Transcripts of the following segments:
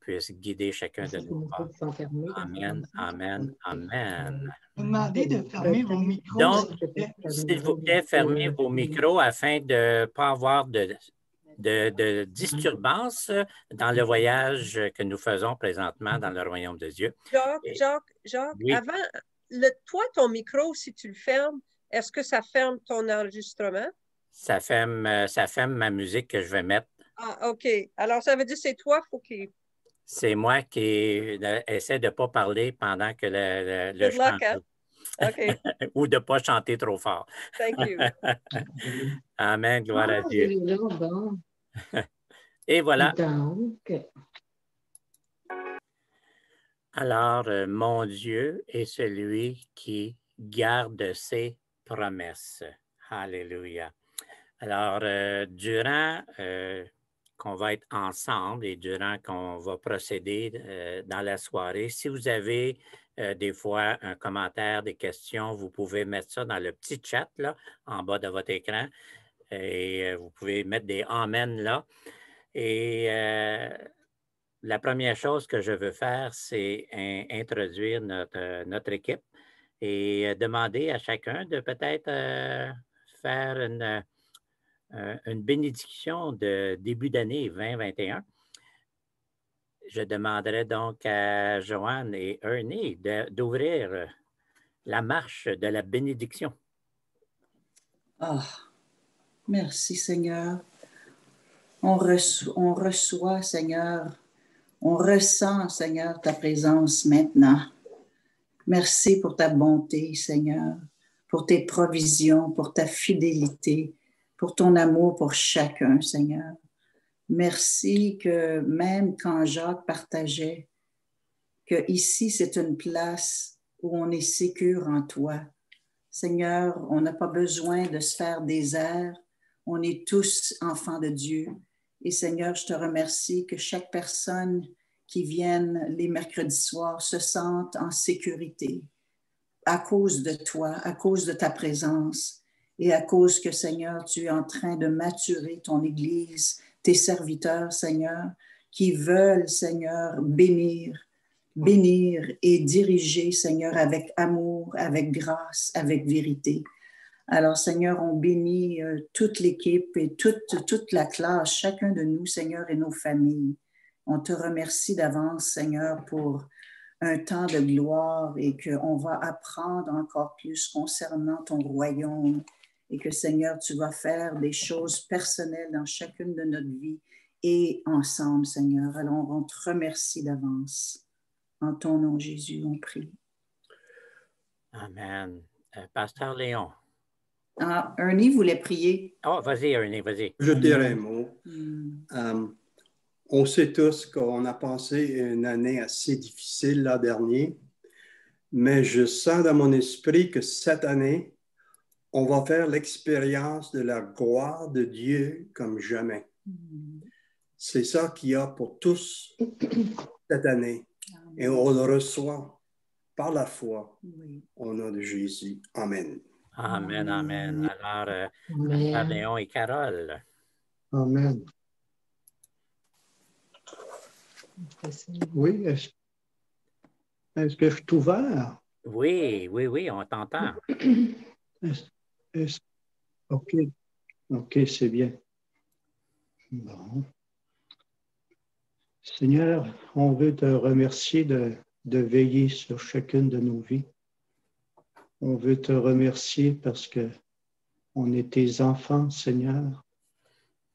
puisse guider chacun de nos pas. Amen, amen, amen. Demandez de fermer vos micros. Donc, s'il vous plaît, fermez vos micros afin de ne pas avoir de disturbance dans le voyage que nous faisons présentement dans le royaume de Dieu. Jacques, oui. Avant, toi, ton micro, si tu le fermes, est-ce que ça ferme ton enregistrement? Ça ferme ma musique que je vais mettre. Ah, OK. Alors, ça veut dire que c'est toi, faut qu'il... C'est moi qui essaie de ne pas parler pendant que le chant. OK. Ou de ne pas chanter trop fort. Thank you. Amen, gloire à Dieu. Et voilà. Donc. Alors, mon Dieu est celui qui garde ses promesses. Alléluia. Alors, durant qu'on va être ensemble et durant qu'on va procéder dans la soirée, si vous avez des fois un commentaire, des questions, vous pouvez mettre ça dans le petit chat là, en bas de votre écran et vous pouvez mettre des « Amen » là. Et la première chose que je veux faire, c'est introduire notre équipe et demander à chacun de peut-être faire une bénédiction de début d'année 2021. Je demanderai donc à Joanne et Ernie d'ouvrir la marche de la bénédiction. Merci Seigneur. On reçoit Seigneur, on ressent Seigneur ta présence maintenant. Merci pour ta bonté Seigneur, pour tes provisions, pour ta fidélité, pour ton amour pour chacun, Seigneur. Merci que même quand Jacques partageait que ici, c'est une place où on est sécure en toi. Seigneur, on n'a pas besoin de se faire des airs. On est tous enfants de Dieu. Et Seigneur, je te remercie que chaque personne qui vienne les mercredis soirs se sente en sécurité à cause de toi, à cause de ta présence et à cause que, Seigneur, tu es en train de maturer ton Église, tes serviteurs, Seigneur, qui veulent, Seigneur, bénir et diriger, Seigneur, avec amour, avec grâce, avec vérité. Alors, Seigneur, on bénit toute l'équipe et toute la classe, chacun de nous, Seigneur, et nos familles. On te remercie d'avance, Seigneur, pour un temps de gloire et qu'on va apprendre encore plus concernant ton royaume et que, Seigneur, tu vas faire des choses personnelles dans chacune de notre vie et ensemble, Seigneur. Alors, on te remercie d'avance. En ton nom, Jésus, on prie. Amen. Pasteur Léon. Ernie voulait prier. Oh, vas-y, Ernie, vas-y. Je dirais un mot. On sait tous qu'on a passé une année assez difficile l'an dernier, mais je sens dans mon esprit que cette année, on va faire l'expérience de la gloire de Dieu comme jamais. C'est ça qu'il y a pour tous cette année. Et on le reçoit par la foi au nom de Jésus. Amen. Amen, amen. Alors, Pasteur Léon et Carole. Amen. Oui, est-ce que je suis ouvert? Oui, on t'entend. OK, c'est bien. Bon. Seigneur, on veut te remercier de veiller sur chacune de nos vies. On veut te remercier parce que on est tes enfants, Seigneur.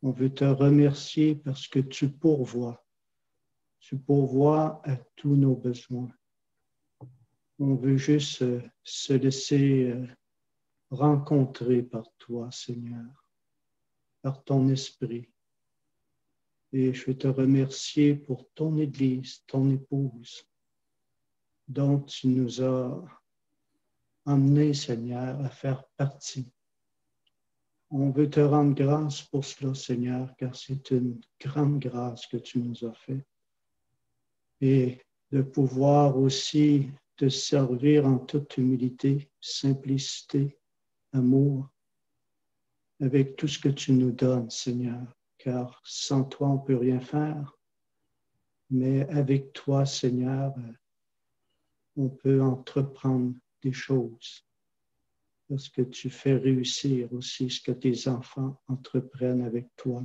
On veut te remercier parce que tu pourvois. Tu pourvois à tous nos besoins. On veut juste se laisser rencontrer par toi, Seigneur, par ton esprit. Et je veux te remercier pour ton Église, ton épouse, dont tu nous as emmenés, Seigneur, à faire partie. On veut te rendre grâce pour cela, Seigneur, car c'est une grande grâce que tu nous as faite. Et de pouvoir aussi te servir en toute humilité, simplicité, amour, avec tout ce que tu nous donnes, Seigneur, car sans toi, on ne peut rien faire. mais avec toi, Seigneur, on peut entreprendre des choses parce que tu fais réussir aussi ce que tes enfants entreprennent avec toi.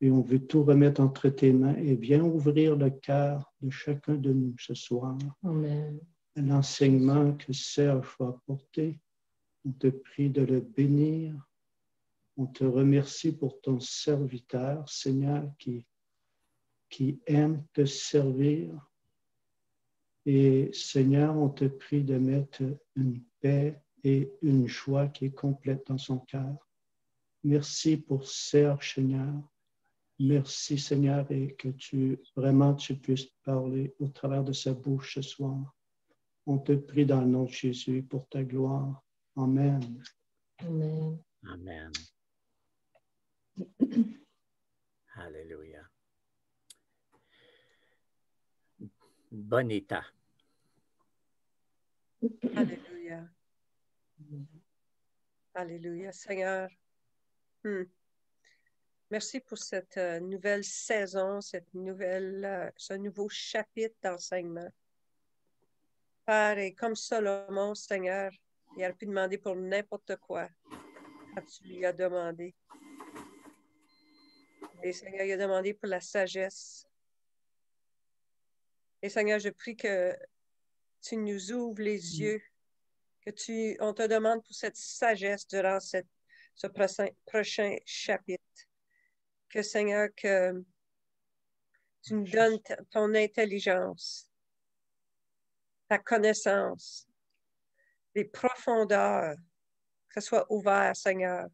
Et on veut tout remettre entre tes mains et viens ouvrir le cœur de chacun de nous ce soir. Amen. L'enseignement que Serge va apporter, on te prie de le bénir. On te remercie pour ton serviteur, Seigneur, qui aime te servir. Et Seigneur, on te prie de mettre une paix et une joie qui est complète dans son cœur. Merci pour Serge, Seigneur. Merci, Seigneur, et que tu puisses parler au travers de sa bouche ce soir. On te prie dans le nom de Jésus pour ta gloire. Amen. Amen. Amen. Alléluia. Bonita. Alléluia. Alléluia, Seigneur. Merci pour cette nouvelle saison, ce nouveau chapitre d'enseignement. Père, et comme Salomon, Seigneur, il aurait pu demander pour n'importe quoi quand tu lui as demandé. Et Seigneur, il a demandé pour la sagesse. Et Seigneur, je prie que tu nous ouvres les yeux, on te demande pour cette sagesse durant ce prochain chapitre. Que Seigneur, que tu nous donnes ton intelligence, ta connaissance, les profondeurs, que ce soit ouvert, Seigneur.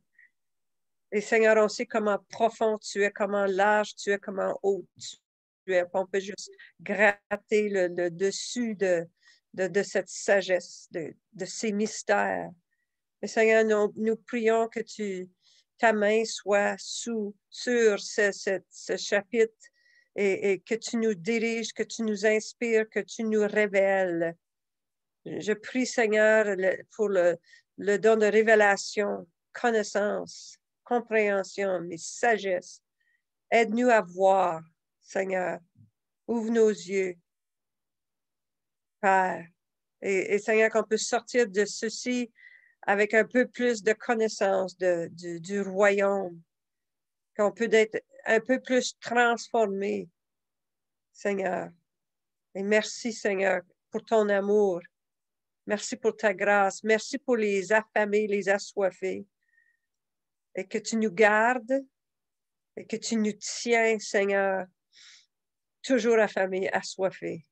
Et Seigneur, on sait comment profond tu es, comment large tu es, comment haut tu es. On peut juste gratter le dessus de cette sagesse, de ces mystères. Et Seigneur, nous prions que ta main soit sur ce chapitre et que tu nous diriges, que tu nous inspires, que tu nous révèles. Je prie, Seigneur, pour le don de révélation, connaissance, compréhension, mais sagesse. Aide-nous à voir, Seigneur. Ouvre nos yeux, Père. Et Seigneur, qu'on peut sortir de ceci avec un peu plus de connaissance du royaume, qu'on peut être un peu plus transformé, Seigneur. Et merci, Seigneur, pour ton amour. Merci pour ta grâce. Merci pour les affamés, les assoiffés. Et que tu nous gardes et que tu nous tiens, Seigneur, toujours affamés, assoiffés.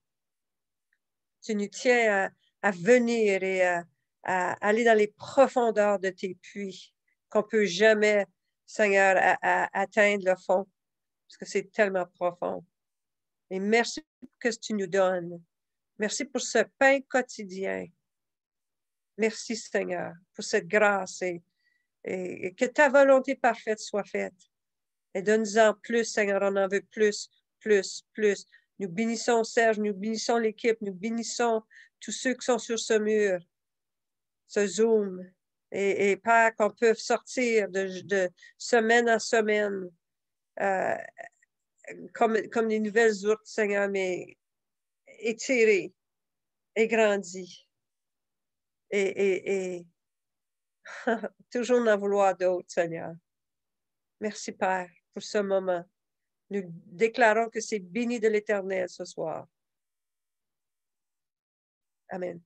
Tu nous tiens à venir et à aller dans les profondeurs de tes puits, qu'on ne peut jamais, Seigneur, atteindre le fond, parce que c'est tellement profond. Et merci pour ce que tu nous donnes. Merci pour ce pain quotidien. Merci, Seigneur, pour cette grâce et que ta volonté parfaite soit faite. Et donne-nous-en plus, Seigneur, on en veut plus, plus, plus. Nous bénissons Serge, nous bénissons l'équipe, nous bénissons tous ceux qui sont sur ce mur, ce Zoom. Et Père, qu'on peut sortir de semaine en semaine comme des nouvelles ourtes, Seigneur, mais étirées et grandies. Et toujours en vouloir d'autres, Seigneur. Merci, Père, pour ce moment. Nous déclarons que c'est béni de l'Éternel ce soir. Amen.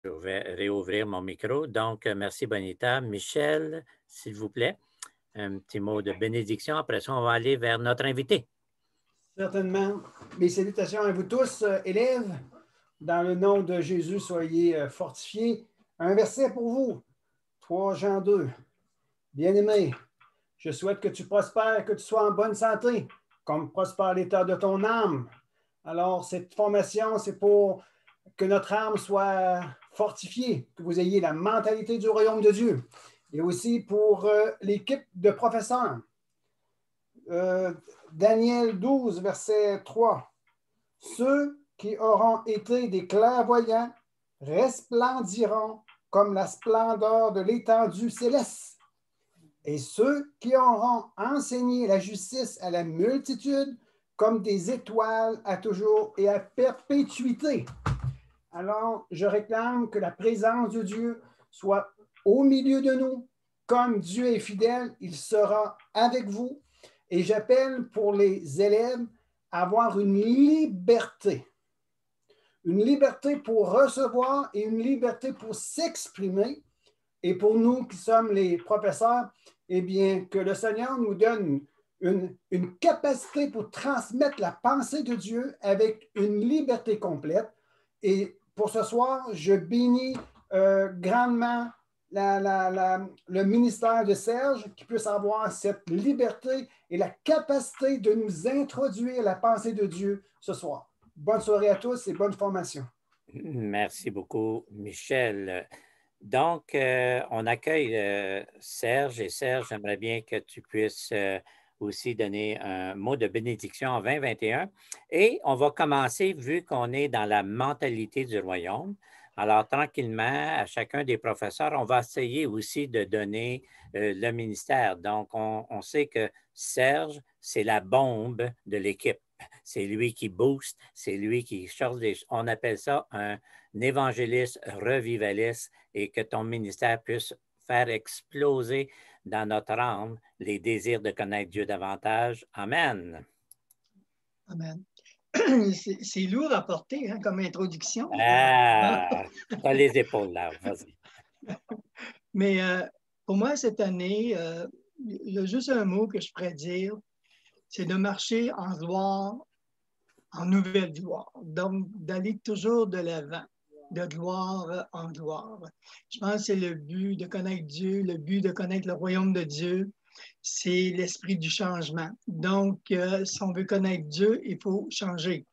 Je vais réouvrir mon micro. Donc, merci, Bonita. Michel, s'il vous plaît, un petit mot de bénédiction. Après ça, on va aller vers notre invité. Certainement. Mes salutations à vous tous, élèves. Dans le nom de Jésus, soyez fortifiés. Un verset pour vous. 3 Jean 2. Bien-aimé, je souhaite que tu prospères, que tu sois en bonne santé, comme prospère l'état de ton âme. Alors, cette formation, c'est pour que notre âme soit fortifiée, que vous ayez la mentalité du royaume de Dieu. Et aussi pour l'équipe de professeurs. Daniel 12, verset 3. Ceux qui auront été des clairvoyants resplendiront comme la splendeur de l'étendue céleste. Et ceux qui auront enseigné la justice à la multitude comme des étoiles à toujours et à perpétuité. Alors, je réclame que la présence de Dieu soit au milieu de nous. Comme Dieu est fidèle, il sera avec vous. Et j'appelle pour les élèves à avoir une liberté pour recevoir et une liberté pour s'exprimer. Et pour nous qui sommes les professeurs, eh bien, que le Seigneur nous donne une capacité pour transmettre la pensée de Dieu avec une liberté complète. Et pour ce soir, je bénis grandement le ministère de Serge qui puisse avoir cette liberté et la capacité de nous introduire la pensée de Dieu ce soir. Bonne soirée à tous et bonne formation. Merci beaucoup, Michel. Donc, on accueille Serge. Et Serge, j'aimerais bien que tu puisses aussi donner un mot de bénédiction en 2021. Et on va commencer, vu qu'on est dans la mentalité du royaume. Alors, tranquillement, à chacun des professeurs, on va essayer aussi de donner le ministère. Donc, on sait que Serge, c'est la bombe de l'équipe. C'est lui qui booste, c'est lui qui charge des... On appelle ça un évangéliste revivaliste et que ton ministère puisse faire exploser dans notre âme les désirs de connaître Dieu davantage. Amen. Amen. C'est lourd à porter hein, comme introduction. Ah, t'as les épaules là, vas-y. Mais pour moi, cette année, il y a juste un mot que je pourrais dire, c'est de marcher en gloire, en nouvelle gloire. Donc, d'aller toujours de l'avant, de gloire en gloire. Je pense que c'est le but de connaître Dieu, le but de connaître le royaume de Dieu, c'est l'esprit du changement. Donc, si on veut connaître Dieu, il faut changer.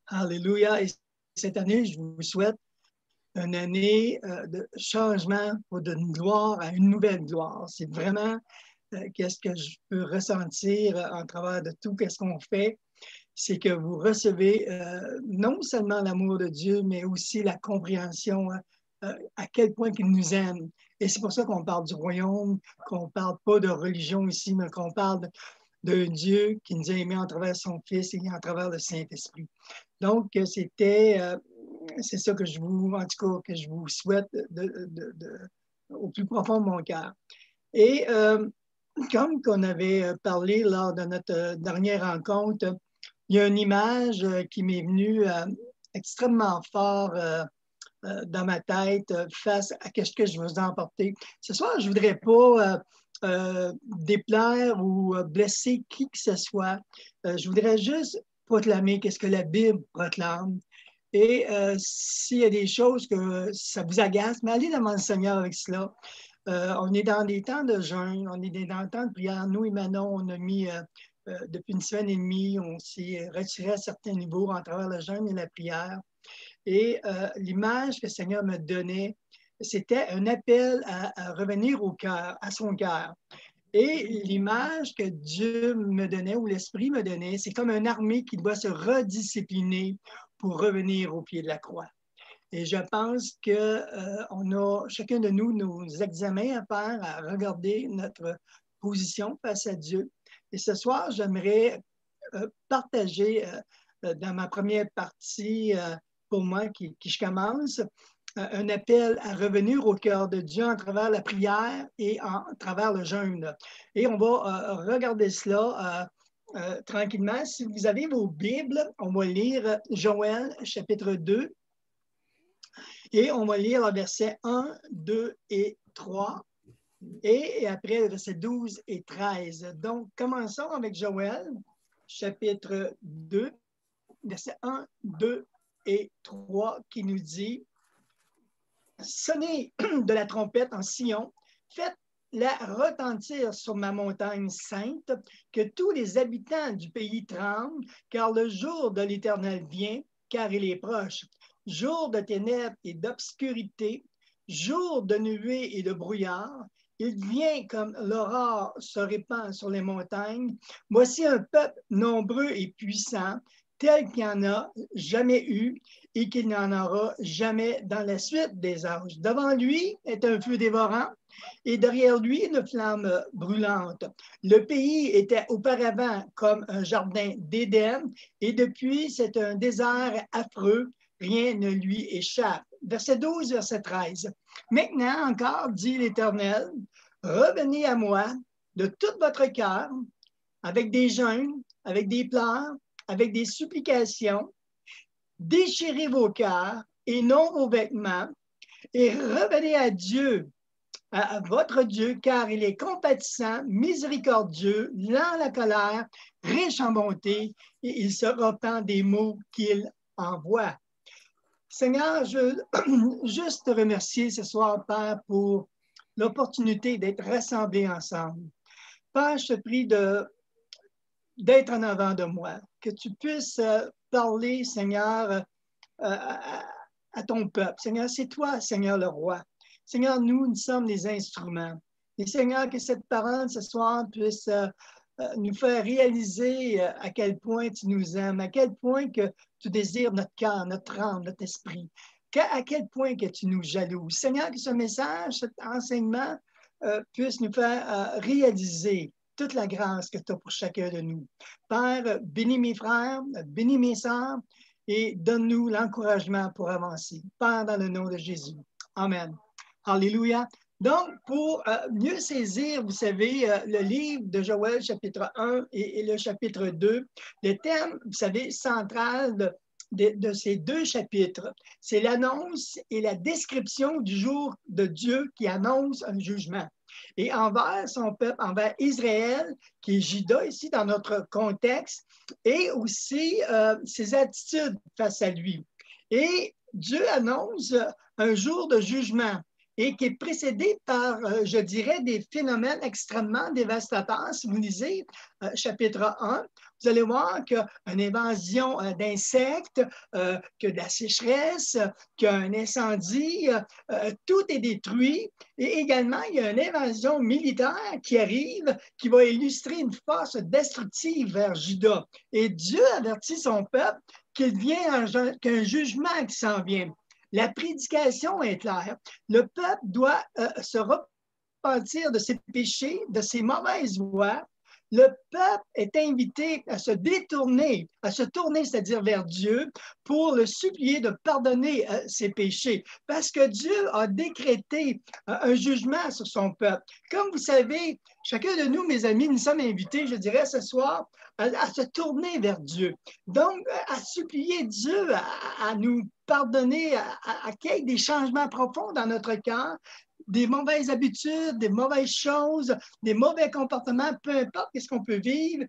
Alléluia. Et cette année, je vous souhaite une année de changement d'une gloire à une nouvelle gloire. C'est vraiment qu'est-ce que je peux ressentir en travers de tout ce qu'on fait, c'est que vous recevez non seulement l'amour de Dieu, mais aussi la compréhension à quel point il nous aime. Et c'est pour ça qu'on parle du royaume, qu'on ne parle pas de religion ici, mais qu'on parle d'un Dieu qui nous a aimés en travers son Fils et en travers le Saint-Esprit. Donc, c'est ça que je vous, en tout cas, que je vous souhaite au plus profond de mon cœur. Et comme qu'on avait parlé lors de notre dernière rencontre, il y a une image qui m'est venue extrêmement fort dans ma tête face à ce que je veux emporter. Ce soir, je ne voudrais pas déplaire ou blesser qui que ce soit. Je voudrais juste proclamer qu'est-ce que la Bible proclame. Et s'il y a des choses que ça vous agace, mais allez devant le Seigneur avec cela. On est dans des temps de jeûne, on est dans des temps de prière. Nous et Manon, on a mis, depuis une semaine et demie, on s'est retiré à certains niveaux en travers le jeûne et la prière. Et l'image que le Seigneur me donnait, c'était un appel à revenir au cœur, à son cœur. Et l'image que Dieu me donnait, ou l'Esprit me donnait, c'est comme une armée qui doit se rediscipliner pour revenir au pied de la croix. Et je pense qu'on a chacun de nous nos examens à faire, à regarder notre position face à Dieu. Et ce soir, j'aimerais partager dans ma première partie, pour moi, qui je commence, un appel à revenir au cœur de Dieu en travers la prière et en travers le jeûne. Et on va regarder cela tranquillement. Si vous avez vos Bibles, on va lire Joël, chapitre 2. Et on va lire le verset 1, 2 et 3. Et après, le verset 12 et 13. Donc, commençons avec Joël, chapitre 2, verset 1, 2 et 3, qui nous dit « Sonnez de la trompette en Sion, faites-la retentir sur ma montagne sainte, que tous les habitants du pays tremblent, car le jour de l'Éternel vient, car il est proche. Jour de ténèbres et d'obscurité, jour de nuées et de brouillard, il vient comme l'aurore se répand sur les montagnes. Voici un peuple nombreux et puissant tel qu'il n'y en a jamais eu et qu'il n'y en aura jamais dans la suite des âges. Devant lui est un feu dévorant et derrière lui une flamme brûlante. Le pays était auparavant comme un jardin d'Éden et depuis c'est un désert affreux, rien ne lui échappe. Verset 12, verset 13. Maintenant encore, dit l'Éternel, revenez à moi de tout votre cœur, avec des jeûnes, avec des pleurs, avec des supplications, déchirez vos cœurs et non vos vêtements, et revenez à Dieu, à votre Dieu, car il est compatissant, miséricordieux, lent à la colère, riche en bonté, et il se repent des maux qu'il envoie. Seigneur, je veux juste te remercier ce soir, Père, pour l'opportunité d'être rassemblés ensemble. Père, je te prie d'être en avant de moi, que tu puisses parler, Seigneur, à ton peuple. Seigneur, c'est toi, Seigneur le roi. Seigneur, nous sommes les instruments. Et Seigneur, que cette parole ce soir puisse nous faire réaliser à quel point tu nous aimes, à quel point que tu désires notre cœur, notre âme, notre esprit, à quel point que tu nous jalouses. Seigneur, que ce message, cet enseignement puisse nous faire réaliser toute la grâce que tu as pour chacun de nous. Père, bénis mes frères, bénis mes sœurs et donne-nous l'encouragement pour avancer. Père, dans le nom de Jésus. Amen. Alléluia. Donc, pour mieux saisir, vous savez, le livre de Joël, chapitre 1 et le chapitre 2, le thème, vous savez, central de ces deux chapitres, c'est l'annonce et la description du jour de Dieu qui annonce un jugement. Et envers son peuple, envers Israël, qui est Juda ici dans notre contexte, et aussi ses attitudes face à lui. Et Dieu annonce un jour de jugement et qui est précédé par, je dirais, des phénomènes extrêmement dévastateurs. Si vous lisez chapitre 1, vous allez voir qu'il y a une invasion d'insectes, que de la sécheresse, qu'il y a un incendie, tout est détruit. Et également, il y a une invasion militaire qui arrive, qui va illustrer une force destructive vers Juda. Et Dieu avertit son peuple qu'il vient qu'un jugement qui s'en vient. La prédication est claire. Le peuple doit se repentir de ses péchés, de ses mauvaises voies. Le peuple est invité à se détourner, à se tourner, c'est-à-dire vers Dieu, pour le supplier de pardonner ses péchés, parce que Dieu a décrété un jugement sur son peuple. Comme vous savez, chacun de nous, mes amis, nous sommes invités, je dirais, ce soir, à se tourner vers Dieu. Donc, à supplier Dieu à nous pardonner, à qu'il y ait des changements profonds dans notre cœur, des mauvaises habitudes, des mauvaises choses, des mauvais comportements, peu importe ce qu'on peut vivre.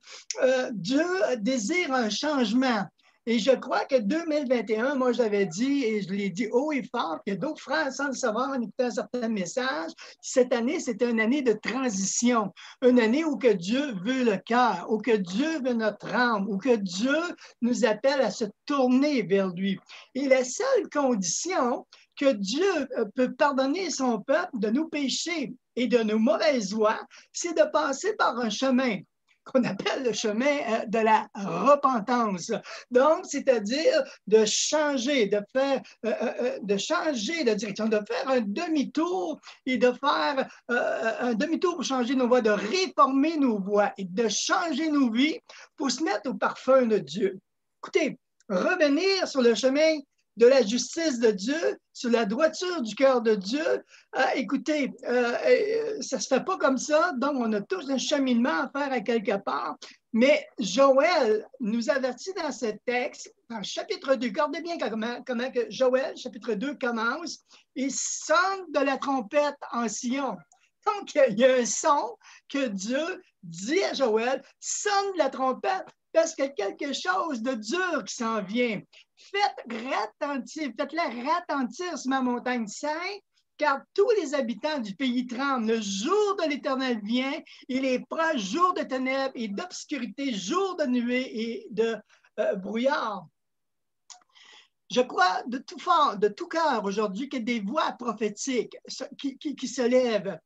Dieu désire un changement. Et je crois que 2021, moi, je l'avais dit, et je l'ai dit haut et fort, qu'il y a d'autres frères, sans le savoir, en écoutant certains messages, cette année, c'était une année de transition, une année où que Dieu veut le cœur, où que Dieu veut notre âme, où que Dieu nous appelle à se tourner vers lui. Et la seule condition que Dieu peut pardonner son peuple de nos péchés et de nos mauvaises voies, c'est de passer par un chemin qu'on appelle le chemin de la repentance. Donc, c'est-à-dire de changer, de changer de direction, de faire un demi-tour et de faire un demi-tour pour changer nos voies, de réformer nos voies et de changer nos vies pour se mettre au parfum de Dieu. Écoutez, revenir sur le chemin de la justice de Dieu, sur la droiture du cœur de Dieu. Écoutez, ça ne se fait pas comme ça, donc on a tous un cheminement à faire à quelque part. Mais Joël nous avertit dans ce texte, dans le chapitre 2, regardez bien comment que Joël, chapitre 2, commence. Il sonne de la trompette en Sion. Donc, il y a un son que Dieu dit à Joël, sonne de la trompette, parce qu'il y a quelque chose de dur qui s'en vient. Faites-la ratentir sur ma montagne sainte, car tous les habitants du pays tremblent. Le jour de l'Éternel vient, il est proche, jour de ténèbres et d'obscurité, jour de nuée et de brouillard. Je crois de tout fort, de tout cœur aujourd'hui qu'il y a des voix prophétiques qui se lèvent,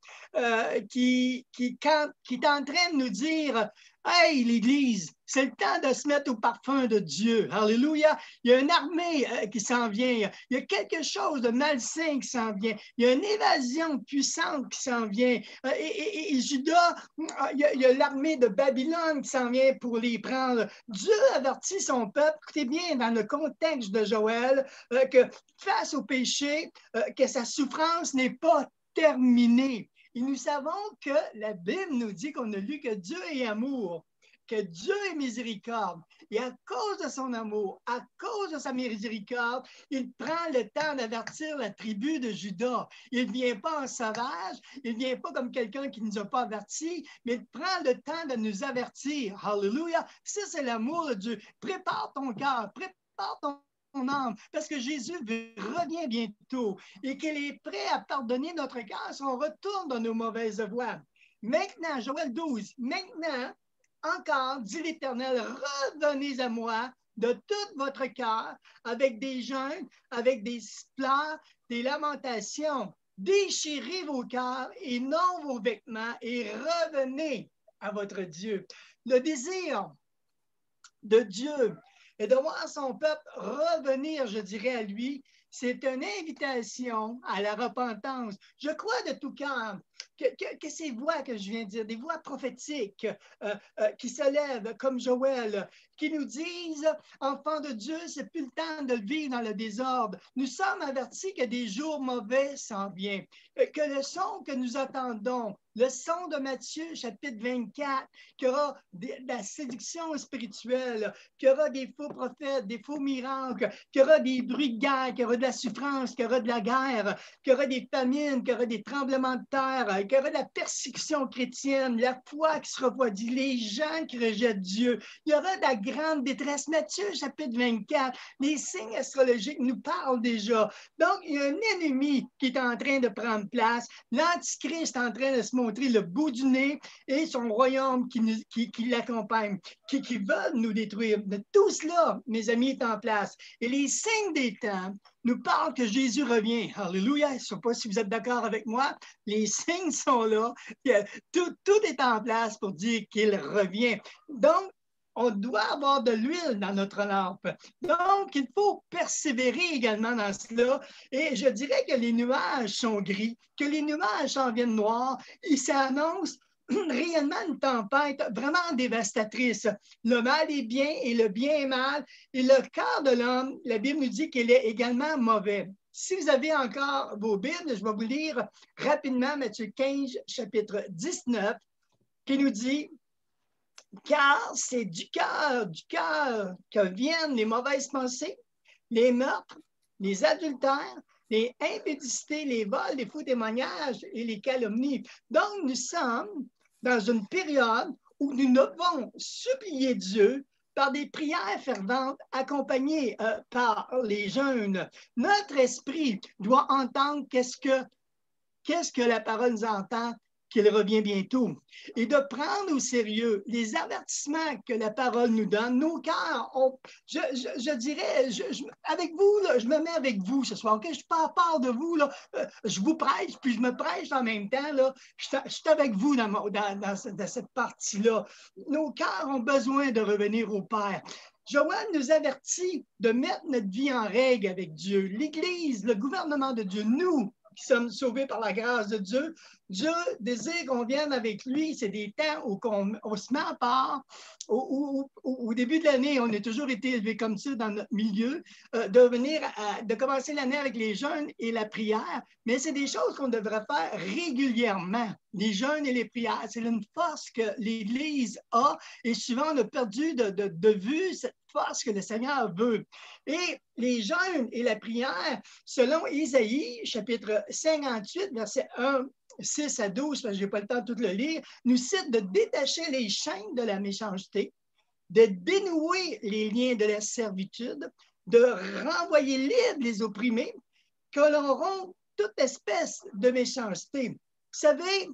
qui est en train de nous dire Hey, l'Église, c'est le temps de se mettre au parfum de Dieu. Alléluia. Il y a une armée qui s'en vient. Il y a quelque chose de malsain qui s'en vient. Il y a une évasion puissante qui s'en vient. Et Judas, il y a l'armée de Babylone qui s'en vient pour les prendre. Dieu avertit son peuple, écoutez bien, dans le contexte de Joël, que face au péché, que sa souffrance n'est pas terminée. Et nous savons que la Bible nous dit qu'on a lu que Dieu est amour, que Dieu est miséricorde. Et à cause de son amour, à cause de sa miséricorde, il prend le temps d'avertir la tribu de Juda. Il ne vient pas en sauvage, il ne vient pas comme quelqu'un qui ne nous a pas avertis, mais il prend le temps de nous avertir. Alléluia! Ça, c'est l'amour de Dieu. Prépare ton cœur, prépare ton âme, parce que Jésus revient bientôt et qu'il est prêt à pardonner notre cœur si on retourne dans nos mauvaises voies. Maintenant, Joël 12, maintenant, encore, dit l'Éternel, revenez à moi de tout votre cœur, avec des jeûnes, avec des pleurs, des lamentations. Déchirez vos cœurs et non vos vêtements et revenez à votre Dieu. Le désir de Dieu et de voir son peuple revenir, je dirais, à lui, c'est une invitation à la repentance. Je crois de tout cœur que ces voix que je viens de dire, des voix prophétiques qui se lèvent comme Joël, qui nous disent, enfants de Dieu, c'est plus le temps de vivre dans le désordre. Nous sommes avertis que des jours mauvais s'en viennent, que le son que nous attendons, le son de Matthieu, chapitre 24, qu'il y aura de la séduction spirituelle, qu'il y aura des faux prophètes, des faux miracles, qu'il y aura des bruits de guerre, qu'il y aura de la souffrance, qu'il y aura de la guerre, qu'il y aura des famines, qu'il y aura des tremblements de terre, qu'il y aura de la persécution chrétienne, la foi qui se refroidit, les gens qui rejettent Dieu. Il y aura de la grande détresse. Matthieu, chapitre 24, les signes astrologiques nous parlent déjà. Donc, il y a un ennemi qui est en train de prendre place. L'Antichrist est en train de se montrer le bout du nez et son royaume qui l'accompagne, qui veulent nous détruire. De tout cela, mes amis, est en place. Et les signes des temps nous parlent que Jésus revient. Alléluia. Je ne sais pas si vous êtes d'accord avec moi. Les signes sont là. Tout est en place pour dire qu'il revient. Donc, on doit avoir de l'huile dans notre lampe. Donc, il faut persévérer également dans cela. Et je dirais que les nuages sont gris, que les nuages s'en viennent noirs. Et ça annonce réellement une tempête vraiment dévastatrice. Le mal est bien et le bien est mal. Et le cœur de l'homme, la Bible nous dit qu'il est également mauvais. Si vous avez encore vos Bibles, je vais vous lire rapidement Matthieu 15, chapitre 19, qui nous dit « Car c'est du cœur que viennent les mauvaises pensées, les meurtres, les adultères, les impudicités, les vols, les faux témoignages et les calomnies. » Donc, nous sommes dans une période où nous devons supplier Dieu par des prières ferventes accompagnées par les jeûnes. Notre esprit doit entendre qu'est-ce que la parole nous entend, qu'il revient bientôt, et de prendre au sérieux les avertissements que la parole nous donne. Nos cœurs, je dirais, avec vous, là, je me mets avec vous ce soir, okay? Je ne suis pas à part de vous, là, je vous prêche, puis je me prêche en même temps, là, je suis avec vous dans cette partie-là. Nos cœurs ont besoin de revenir au Père. Joël nous avertit de mettre notre vie en règle avec Dieu. L'Église, le gouvernement de Dieu, nous, qui sommes sauvés par la grâce de Dieu. Dieu désire qu'on vienne avec lui. C'est des temps où on se met à part. Au début de l'année, on a toujours été élevés comme ça dans notre milieu, de commencer l'année avec les jeûnes et la prière. Mais c'est des choses qu'on devrait faire régulièrement. Les jeûnes et les prières, c'est une force que l'Église a. Et souvent, on a perdu de vue cette force que le Seigneur veut. Et les jeûnes et la prière, selon Isaïe, chapitre 58, versets 1, 6 à 12, parce que je n'ai pas le temps de tout le lire, nous cite de détacher les chaînes de la méchanceté, de dénouer les liens de la servitude, de renvoyer libres les opprimés, que l'on rompt toute espèce de méchanceté. Vous savez,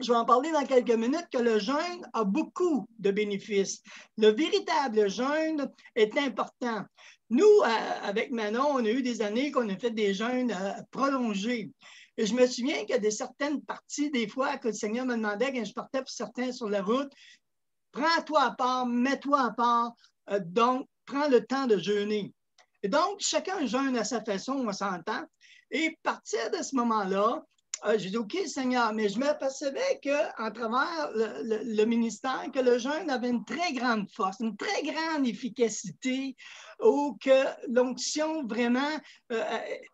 je vais en parler dans quelques minutes, que le jeûne a beaucoup de bénéfices. Le véritable jeûne est important. Nous, avec Manon, on a eu des années qu'on a fait des jeûnes prolongés. Et je me souviens qu'il y a certaines parties, des fois, que le Seigneur me demandait, quand je partais pour certains sur la route, prends-toi à part, mets-toi à part, donc prends le temps de jeûner. Et donc, chacun jeûne à sa façon, on s'entend. Et à partir de ce moment-là, j'ai dit, OK, Seigneur, mais je m'apercevais qu'à travers le ministère, que le jeûne avait une très grande force, une très grande efficacité, ou que l'onction vraiment,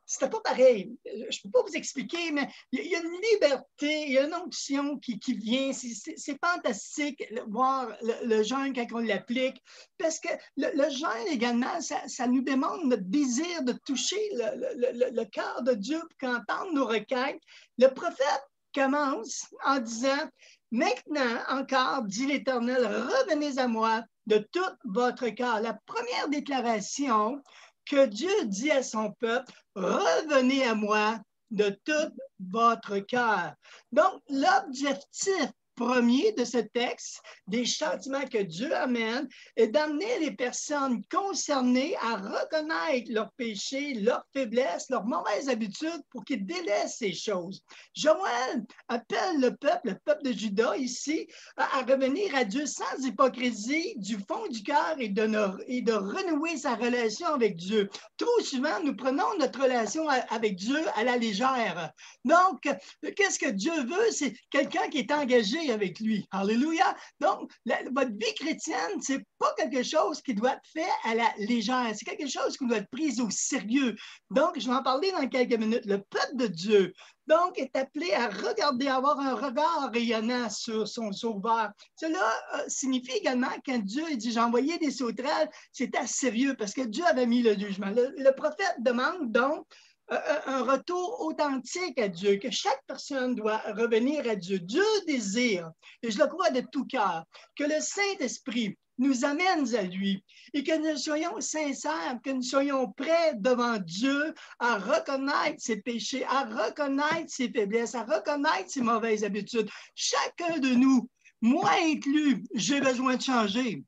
c'était pas pareil. Je ne peux pas vous expliquer, mais il y a une liberté, il y a une onction qui vient. C'est fantastique voir le jeûne quand on l'applique, parce que le jeûne également, ça nous demande notre désir de toucher le cœur de Dieu pour qu'entendre nos requêtes. Le prophète commence en disant, « Maintenant encore, dit l'Éternel, revenez à moi de tout votre cœur. » La première déclaration que Dieu dit à son peuple, « Revenez à moi de tout votre cœur. » Donc, l'objectif premier de ce texte, des changements que Dieu amène, est d'amener les personnes concernées à reconnaître leurs péchés, leurs faiblesses, leurs mauvaises habitudes pour qu'ils délaissent ces choses. Joël appelle le peuple de Juda ici, à revenir à Dieu sans hypocrisie, du fond du cœur et de renouer sa relation avec Dieu. Trop souvent, nous prenons notre relation avec Dieu à la légère. Donc, qu'est-ce que Dieu veut? C'est quelqu'un qui est engagé avec lui. Alléluia. Donc, votre vie chrétienne, c'est pas quelque chose qui doit être fait à la légère. C'est quelque chose qui doit être pris au sérieux. Donc, je vais en parler dans quelques minutes. Le peuple de Dieu, donc, est appelé à regarder, à avoir un regard rayonnant sur son sauveur. Cela signifie également quand Dieu dit « J'ai envoyé des sauterelles », c'était sérieux parce que Dieu avait mis le jugement. Le prophète demande donc un retour authentique à Dieu, que chaque personne doit revenir à Dieu. Dieu désire, et je le crois de tout cœur, que le Saint-Esprit nous amène à lui et que nous soyons sincères, que nous soyons prêts devant Dieu à reconnaître ses péchés, à reconnaître ses faiblesses, à reconnaître ses mauvaises habitudes. Chacun de nous, moi inclus, j'ai besoin de changer.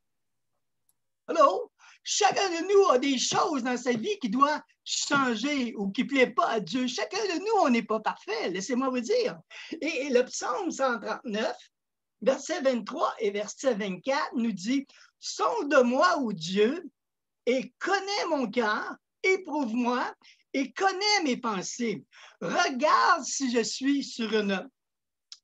Allô? Chacun de nous a des choses dans sa vie qui doivent changer ou qui ne plaît pas à Dieu. Chacun de nous, on n'est pas parfait, laissez-moi vous dire. Et le psaume 139, verset 23 et verset 24 nous dit « Sonde-moi, ô Dieu, et connais mon cœur, éprouve-moi et connais mes pensées. Regarde si je suis sur une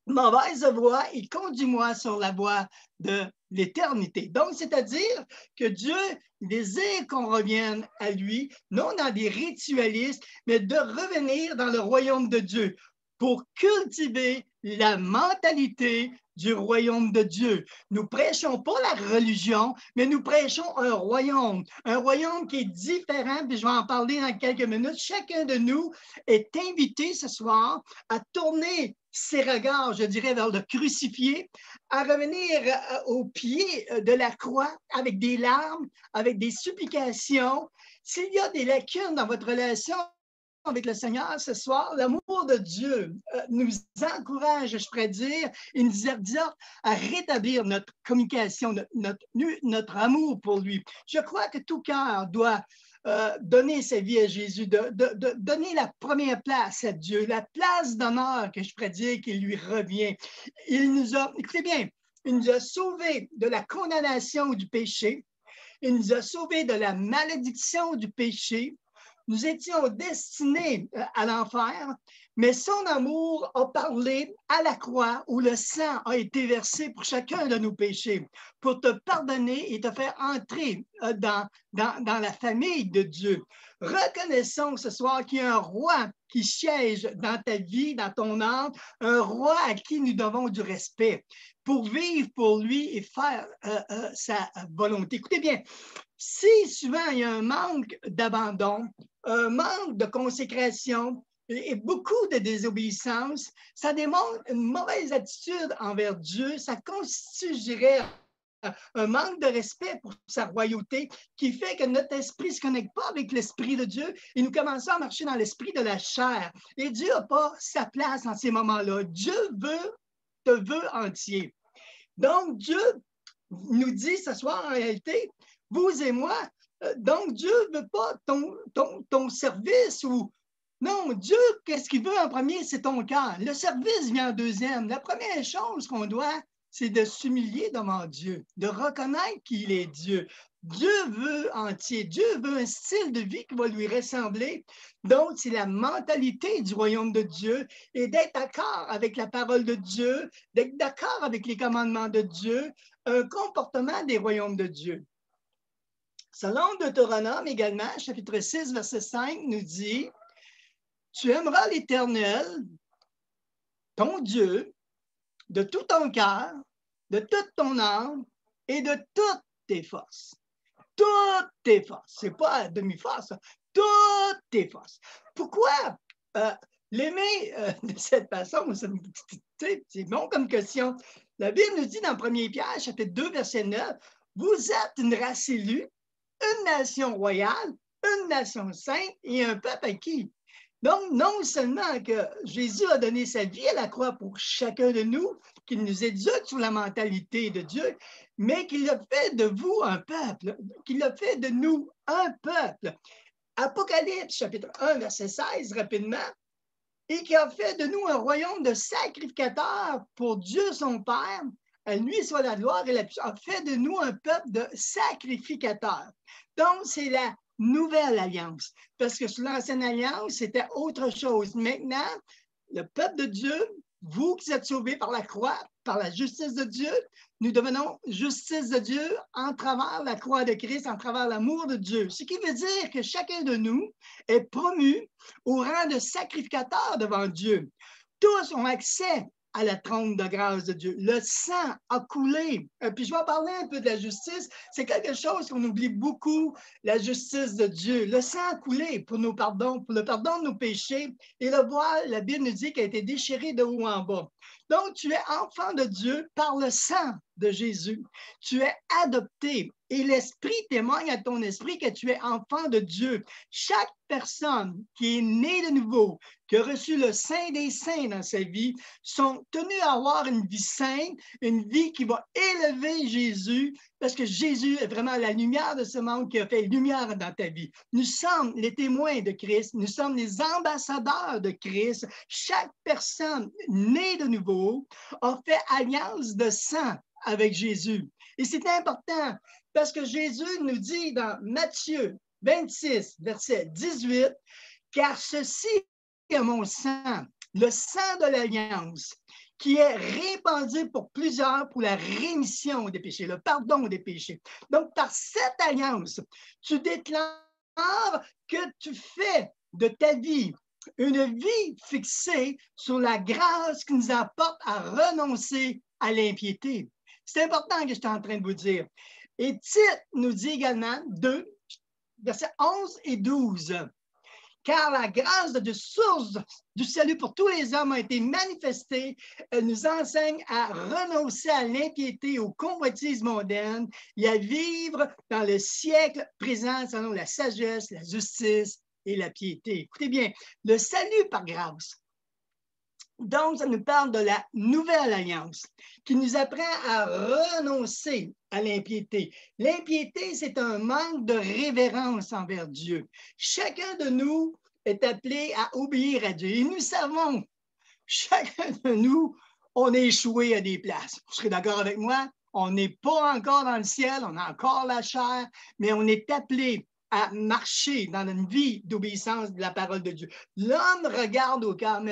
mauvaise voie et conduis-moi sur la voie de l'éternité. » Donc, c'est-à-dire que Dieu désire qu'on revienne à lui, non dans des ritualistes, mais de revenir dans le royaume de Dieu pour cultiver la mentalité du royaume de Dieu. Nous prêchons pas la religion, mais nous prêchons un royaume qui est différent, puis je vais en parler dans quelques minutes. Chacun de nous est invité ce soir à tourner ses regards, je dirais, vers le crucifié, à revenir au pied de la croix avec des larmes, avec des supplications. S'il y a des lacunes dans votre relation avec le Seigneur ce soir, l'amour de Dieu nous encourage, je pourrais dire, et nous exhorte à rétablir notre communication, notre amour pour lui. Je crois que tout cœur doit donner sa vie à Jésus, de donner la première place à Dieu, la place d'honneur que je pourrais dire qu'il lui revient. Il nous a, écoutez bien, il nous a sauvés de la condamnation du péché, il nous a sauvés de la malédiction du péché. Nous étions destinés à l'enfer, mais son amour a parlé à la croix où le sang a été versé pour chacun de nos péchés, pour te pardonner et te faire entrer dans la famille de Dieu. Reconnaissons ce soir qu'il y a un roi qui siège dans ta vie, dans ton âme, un roi à qui nous devons du respect pour vivre pour lui et faire sa volonté. Écoutez bien, si souvent il y a un manque d'abandon, un manque de consécration et beaucoup de désobéissance, ça démontre une mauvaise attitude envers Dieu. Ça constitue, je dirais, un manque de respect pour sa royauté qui fait que notre esprit ne se connecte pas avec l'esprit de Dieu et nous commençons à marcher dans l'esprit de la chair. Et Dieu n'a pas sa place dans ces moments-là. Dieu te veut entier. Donc, Dieu nous dit ce soir, en réalité, vous et moi, donc Dieu ne veut pas ton service ou... Non, Dieu, qu'est-ce qu'il veut en premier? C'est ton cœur. Le service vient en deuxième. La première chose qu'on doit, c'est de s'humilier devant Dieu, de reconnaître qu'il est Dieu. Dieu veut entier, Dieu veut un style de vie qui va lui ressembler. Donc, c'est la mentalité du royaume de Dieu et d'être d'accord avec la parole de Dieu, d'être d'accord avec les commandements de Dieu, un comportement des royaumes de Dieu. Selon Deutéronome également, chapitre 6, verset 5, nous dit « Tu aimeras l'Éternel, ton Dieu, de tout ton cœur, de toute ton âme et de toutes tes forces. » Toutes tes forces. Ce n'est pas à demi-force, toutes tes forces. Pourquoi l'aimer de cette façon? C'est bon comme question. La Bible nous dit dans 1 Pierre, chapitre 2, verset 9, « Vous êtes une race élue, une nation royale, une nation sainte et un peuple acquis. » Donc, non seulement que Jésus a donné sa vie à la croix pour chacun de nous, qu'il nous éduque sur la mentalité de Dieu, mais qu'il a fait de vous un peuple, qu'il a fait de nous un peuple. Apocalypse, chapitre 1, verset 16, rapidement, et qui a fait de nous un royaume de sacrificateurs pour Dieu son Père. À lui soit la gloire et la puissance. A fait de nous un peuple de sacrificateurs. Donc, c'est la nouvelle alliance. Parce que sous l'ancienne alliance, c'était autre chose. Maintenant, le peuple de Dieu, vous qui êtes sauvés par la croix, par la justice de Dieu, nous devenons justice de Dieu en travers la croix de Christ, en travers l'amour de Dieu. Ce qui veut dire que chacun de nous est promu au rang de sacrificateur devant Dieu. Tous ont accès à la trône de grâce de Dieu. Le sang a coulé. Puis je vais en parler un peu de la justice. C'est quelque chose qu'on oublie beaucoup, la justice de Dieu. Le sang a coulé pour nos pardons, pour le pardon de nos péchés. Et le voile, la Bible nous dit qu'il a été déchiré de haut en bas. Donc, tu es enfant de Dieu par le sang de Jésus. Tu es adopté et l'Esprit témoigne à ton esprit que tu es enfant de Dieu. Chaque personne qui est née de nouveau, qui a reçu le Saint des Saints dans sa vie, sont tenus à avoir une vie sainte, une vie qui va élever Jésus, parce que Jésus est vraiment la lumière de ce monde qui a fait lumière dans ta vie. Nous sommes les témoins de Christ, nous sommes les ambassadeurs de Christ. Chaque personne née de nouveau a fait alliance de sang avec Jésus. Et c'est important parce que Jésus nous dit dans Matthieu 26, verset 18, « Car ceci est mon sang, le sang de l'alliance, qui est répandu pour plusieurs pour la rémission des péchés, le pardon des péchés. » Donc, par cette alliance, tu déclares que tu fais de ta vie une vie fixée sur la grâce qui nous apporte à renoncer à l'impiété. C'est important que je suis en train de vous dire. Et Tite nous dit également 2, versets 11 et 12. Car la grâce de source du salut pour tous les hommes a été manifestée. Elle nous enseigne à renoncer à l'impiété et aux convoitises mondaines et à vivre dans le siècle présent selon la sagesse, la justice et la piété. Écoutez bien, le salut par grâce. Donc, ça nous parle de la nouvelle alliance qui nous apprend à renoncer à l'impiété. L'impiété, c'est un manque de révérence envers Dieu. Chacun de nous est appelé à obéir à Dieu. Et nous savons, chacun de nous, on est échoué à des places. Vous serez d'accord avec moi? On n'est pas encore dans le ciel, on a encore la chair, mais on est appelé à marcher dans une vie d'obéissance de la parole de Dieu. L'homme regarde au cœur,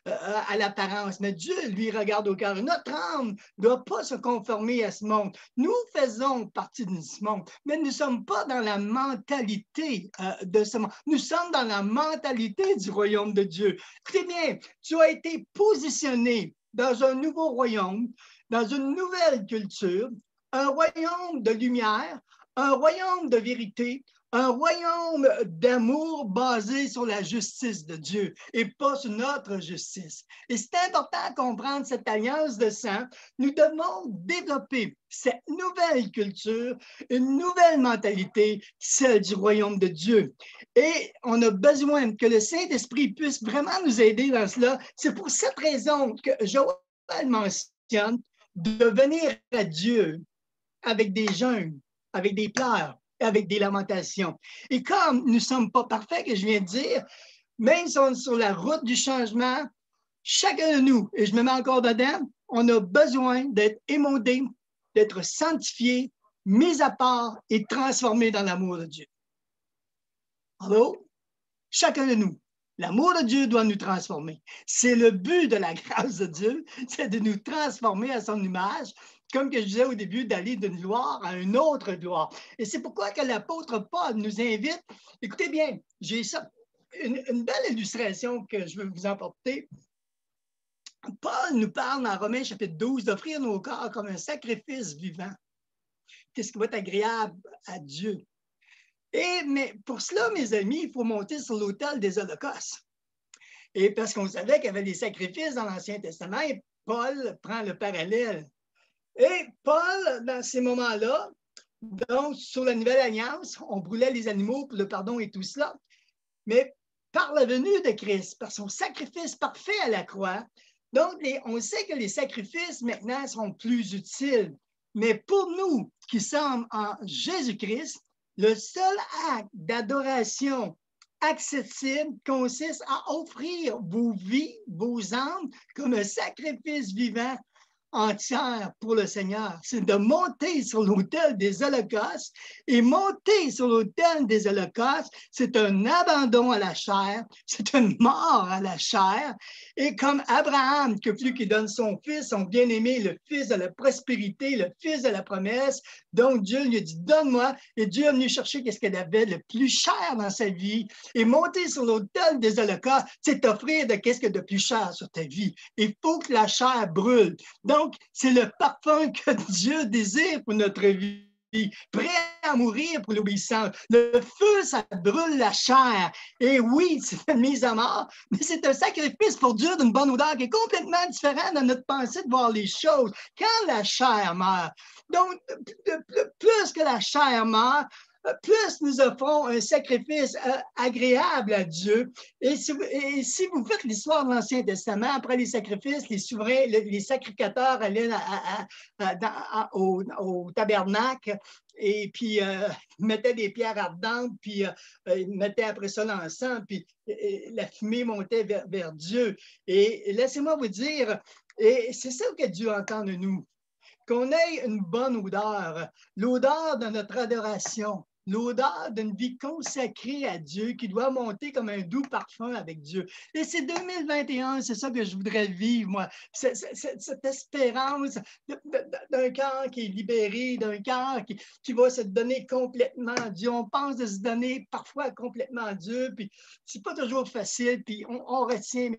à l'apparence, mais Dieu, lui, regarde au cœur. Notre âme ne doit pas se conformer à ce monde. Nous faisons partie de ce monde, mais nous ne sommes pas dans la mentalité de ce monde. Nous sommes dans la mentalité du royaume de Dieu. Très bien, tu as été positionné dans un nouveau royaume, dans une nouvelle culture, un royaume de lumière, un royaume de vérité, un royaume d'amour basé sur la justice de Dieu et pas sur notre justice. Et c'est important de comprendre cette alliance de sang. Nous devons développer cette nouvelle culture, une nouvelle mentalité, celle du royaume de Dieu. Et on a besoin que le Saint-Esprit puisse vraiment nous aider dans cela. C'est pour cette raison que Joël mentionne de venir à Dieu avec des jeûnes, avec des pleurs, avec des lamentations. Et comme nous ne sommes pas parfaits, que je viens de dire, même si on est sur la route du changement, chacun de nous, et je me mets encore dedans, on a besoin d'être émondé, d'être sanctifié, mis à part et transformé dans l'amour de Dieu. Allô? Chacun de nous. L'amour de Dieu doit nous transformer. C'est le but de la grâce de Dieu, c'est de nous transformer à son image, comme que je disais au début, d'aller d'une gloire à une autre gloire. Et c'est pourquoi que l'apôtre Paul nous invite, écoutez bien, j'ai ça, une belle illustration que je veux vous emporter. Paul nous parle dans Romains chapitre 12 d'offrir nos corps comme un sacrifice vivant. Qu'est-ce qui va être agréable à Dieu? Mais pour cela, mes amis, il faut monter sur l'autel des holocaustes. Et parce qu'on savait qu'il y avait des sacrifices dans l'Ancien Testament, et Paul prend le parallèle. Et Paul, dans ces moments-là, donc sur la Nouvelle Alliance, on brûlait les animaux pour le pardon et tout cela. Mais par la venue de Christ, par son sacrifice parfait à la croix, donc on sait que les sacrifices maintenant seront plus utiles. Mais pour nous qui sommes en Jésus-Christ, le seul acte d'adoration accessible consiste à offrir vos vies, vos âmes comme un sacrifice vivant entière pour le Seigneur. C'est de monter sur l'autel des holocaustes. Et monter sur l'autel des holocaustes, c'est un abandon à la chair, c'est une mort à la chair. Et comme Abraham, que plus qu'il donne son fils, son bien-aimé, le fils de la prospérité, le fils de la promesse, donc Dieu lui a dit, donne-moi. Et Dieu est venu chercher ce qu'il avait le plus cher dans sa vie. Et monter sur l'autel des holocaustes, c'est t'offrir de qu'est-ce qu'il y a de plus cher sur ta vie. Il faut que la chair brûle. Donc, c'est le parfum que Dieu désire pour notre vie. Prêt à mourir pour l'obéissance. Le feu, ça brûle la chair. Et oui, c'est une mise à mort, mais c'est un sacrifice pour Dieu d'une bonne odeur qui est complètement différent de notre pensée de voir les choses. Quand la chair meurt, donc plus que la chair meurt, plus nous offrons un sacrifice agréable à Dieu. Et si vous faites l'histoire de l'Ancien Testament, après les sacrifices, les souverains, les sacrificateurs allaient au tabernacle et puis mettaient des pierres ardentes, puis ils mettaient après ça l'encens, puis la fumée montait vers Dieu. Et laissez-moi vous dire, et c'est ça que Dieu entend de nous, qu'on ait une bonne odeur, l'odeur de notre adoration, l'odeur d'une vie consacrée à Dieu qui doit monter comme un doux parfum avec Dieu. Et c'est 2021, c'est ça que je voudrais vivre, moi. Cette espérance d'un cœur qui est libéré, d'un cœur qui va se donner complètement à Dieu. On pense de se donner parfois complètement à Dieu, puis c'est pas toujours facile, puis on retient.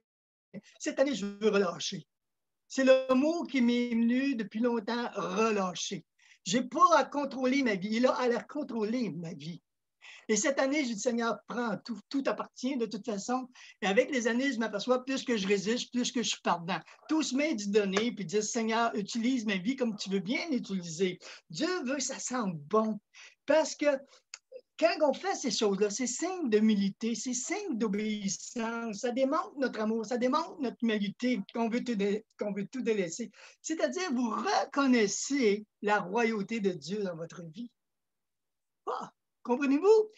Mais cette année, je veux relâcher. C'est le mot qui m'est venu depuis longtemps, relâcher. Je n'ai pas à contrôler ma vie, il a à la contrôler ma vie. Et cette année, j'ai dit, Seigneur, prends tout, tout appartient de toute façon. Et avec les années, je m'aperçois, plus que je résiste, plus que je suis pardon. Tout se met d'y donner, puis dire, Seigneur, utilise ma vie comme tu veux bien l'utiliser. Dieu veut que ça sente bon. Parce que quand on fait ces choses-là, c'est signe d'humilité, c'est signe d'obéissance, ça démontre notre amour, ça démontre notre humilité, qu'on veut tout délaisser. C'est-à-dire, vous reconnaissez la royauté de Dieu dans votre vie. Ah, comprenez-vous?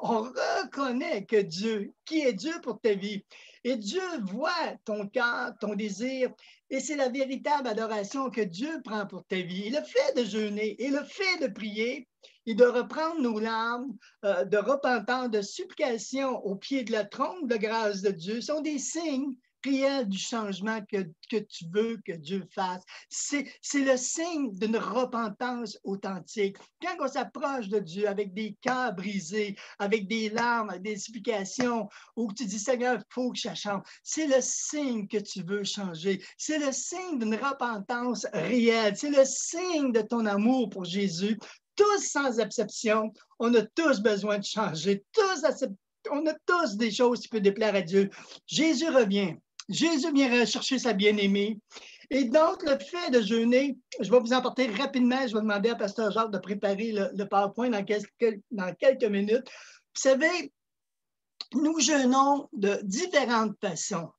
On reconnaît que Dieu, qui est Dieu pour ta vie, et Dieu voit ton cœur, ton désir, et c'est la véritable adoration que Dieu prend pour ta vie. Et le fait de jeûner et le fait de prier, et de reprendre nos larmes de repentance, de supplication au pied de la trône de grâce de Dieu sont des signes réels du changement que tu veux que Dieu fasse. C'est le signe d'une repentance authentique. Quand on s'approche de Dieu avec des cœurs brisés, avec des larmes, avec des supplications, où tu dis, Seigneur, il faut que ça change, c'est le signe que tu veux changer. C'est le signe d'une repentance réelle. C'est le signe de ton amour pour Jésus. Tous sans exception, on a tous besoin de changer. On a tous des choses qui peuvent déplaire à Dieu. Jésus revient. Jésus vient chercher sa bien-aimée. Et donc, le fait de jeûner, je vais vous emporter rapidement, je vais demander à Pasteur Jacques de préparer le PowerPoint dans quelques minutes. Vous savez, nous jeûnons de différentes façons.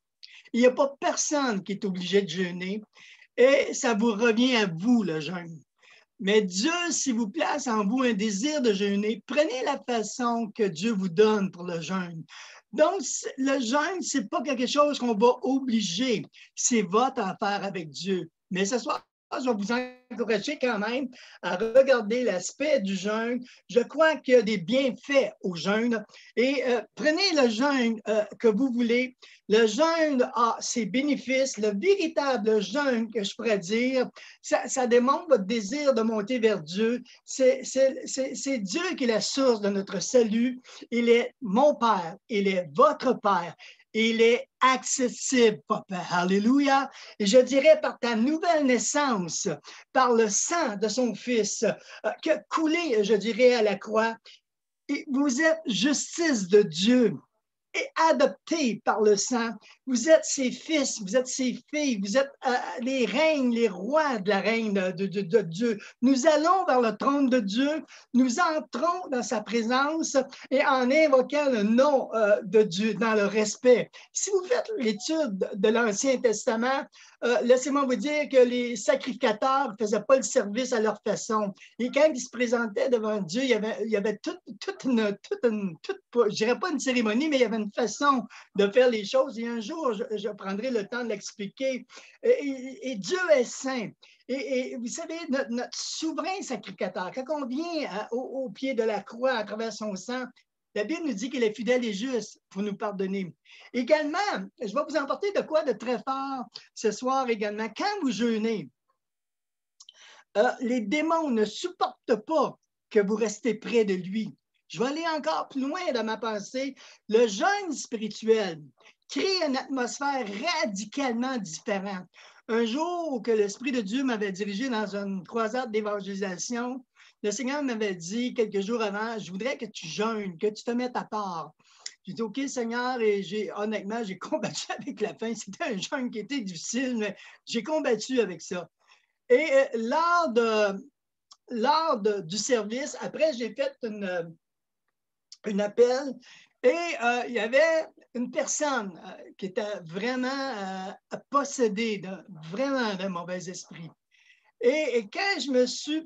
Il n'y a pas personne qui est obligé de jeûner et ça vous revient à vous, le jeûne. Mais Dieu, s'il vous place en vous un désir de jeûner, prenez la façon que Dieu vous donne pour le jeûne. Donc, le jeûne, ce n'est pas quelque chose qu'on va obliger. C'est votre affaire avec Dieu. Mais ce soir, je vais vous encourager quand même à regarder l'aspect du jeûne. Je crois qu'il y a des bienfaits au jeûne. Et prenez le jeûne que vous voulez. Le jeûne a ses bénéfices. Le véritable jeûne, que je pourrais dire, ça démontre votre désir de monter vers Dieu. C'est Dieu qui est la source de notre salut. Il est mon Père. Il est votre Père. Il est accessible, Papa. Alléluia. Et je dirais par ta nouvelle naissance, par le sang de son Fils, qui a coulé, je dirais, à la croix, et vous êtes justice de Dieu. Et adopté par le sang. Vous êtes ses fils, vous êtes ses filles, vous êtes les reines, les rois de la reine de Dieu. Nous allons vers le trône de Dieu, nous entrons dans sa présence et en invoquant le nom de Dieu, dans le respect. Si vous faites l'étude de l'Ancien Testament, laissez-moi vous dire que les sacrificateurs ne faisaient pas le service à leur façon. Et quand ils se présentaient devant Dieu, il y avait toute une je dirais pas une cérémonie, mais il y avait une façon de faire les choses. Et un jour, je prendrai le temps de l'expliquer. Et Dieu est saint. Et vous savez, notre souverain sacrificateur, quand on vient au pied de la croix à travers son sang, la Bible nous dit qu'il est fidèle et juste pour nous pardonner. Également, je vais vous emporter de quoi de très fort ce soir également. Quand vous jeûnez, les démons ne supportent pas que vous restez près de lui. Je vais aller encore plus loin dans ma pensée. Le jeûne spirituel crée une atmosphère radicalement différente. Un jour que l'Esprit de Dieu m'avait dirigé dans une croisade d'évangélisation, le Seigneur m'avait dit quelques jours avant, je voudrais que tu jeûnes, que tu te mettes à part. J'ai dit, OK, Seigneur, et honnêtement, j'ai combattu avec la faim. C'était un jeûne qui était difficile, mais j'ai combattu avec ça. Et lors du service, après, j'ai fait un appel et il y avait une personne qui était vraiment possédée vraiment d'un mauvais esprit. Et quand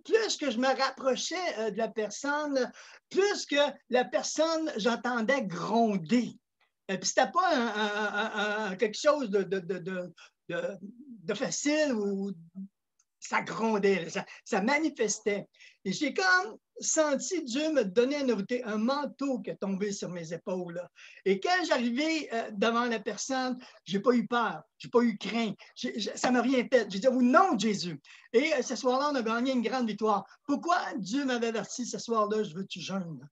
plus que je me rapprochais de la personne, plus que la personne, j'entendais gronder. Et puis c'était pas quelque chose de facile ou ça grondait, ça manifestait. Et j'ai comme senti Dieu me donner un manteau qui est tombé sur mes épaules. Et quand j'arrivais devant la personne, je n'ai pas eu peur, je n'ai pas eu crainte, ça ne m'a rien fait. J'ai dit au nom de Jésus. Et ce soir-là, on a gagné une grande victoire. Pourquoi Dieu m'avait averti ce soir-là, je veux que tu jeûnes?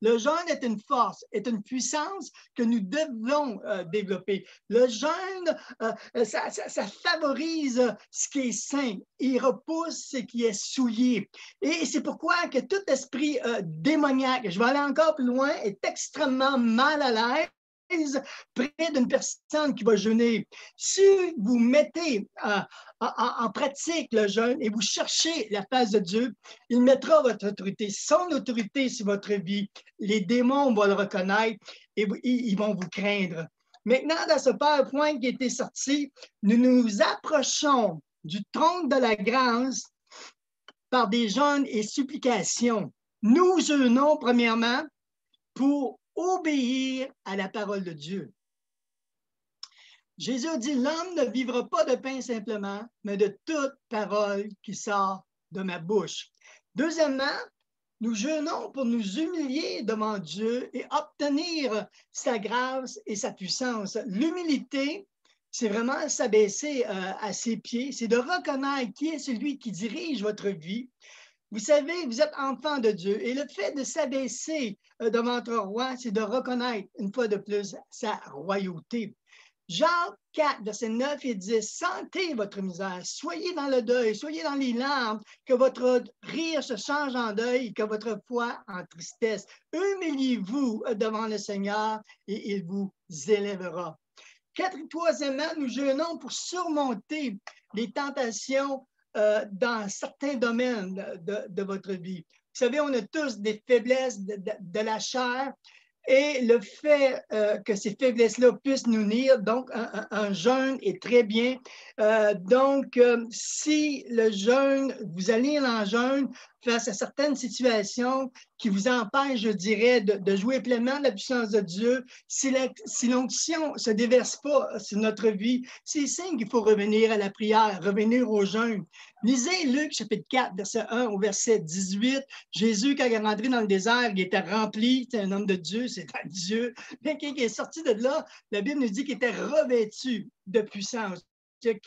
Le jeûne est une force, est une puissance que nous devons développer. Le jeûne, ça favorise ce qui est saint. Il repousse ce qui est souillé. Et c'est pourquoi que tout esprit démoniaque, je vais aller encore plus loin, est extrêmement mal à l'aise près d'une personne qui va jeûner. Si vous mettez en pratique le jeûne et vous cherchez la face de Dieu, il mettra votre autorité, son autorité sur votre vie. Les démons vont le reconnaître et ils vont vous craindre. Maintenant, dans ce PowerPoint qui a été sorti, nous nous approchons du trône de la grâce par des jeûnes et supplications. Nous jeûnons premièrement pour obéir à la parole de Dieu. Jésus a dit, l'homme ne vivra pas de pain simplement, mais de toute parole qui sort de ma bouche. Deuxièmement, nous jeûnons pour nous humilier devant Dieu et obtenir sa grâce et sa puissance. L'humilité, c'est vraiment s'abaisser à ses pieds, c'est de reconnaître qui est celui qui dirige votre vie. Vous savez, vous êtes enfant de Dieu et le fait de s'abaisser devant votre roi, c'est de reconnaître une fois de plus sa royauté. Jean 4, versets 9 et 10, sentez votre misère, soyez dans le deuil, soyez dans les larmes, que votre rire se change en deuil, que votre foi en tristesse. Humiliez-vous devant le Seigneur et il vous élèvera. Troisièmement, nous jeûnons pour surmonter les tentations dans certains domaines de votre vie. Vous savez, on a tous des faiblesses de la chair et le fait que ces faiblesses-là puissent nous nuire, donc un jeûne est très bien. Si le jeûne, vous allez en jeûne face à certaines situations qui vous empêche, je dirais, de jouer pleinement de la puissance de Dieu, si l'onction ne se déverse pas sur notre vie, c'est signe qu'il faut revenir à la prière, revenir au jeûne. Lisez Luc chapitre 4, verset 1 au verset 18. Jésus, quand il est rentré dans le désert, il était rempli, c'est un homme de Dieu, c'est un Dieu. Mais quand il est sorti de là, la Bible nous dit qu'il était revêtu de puissance. Il y a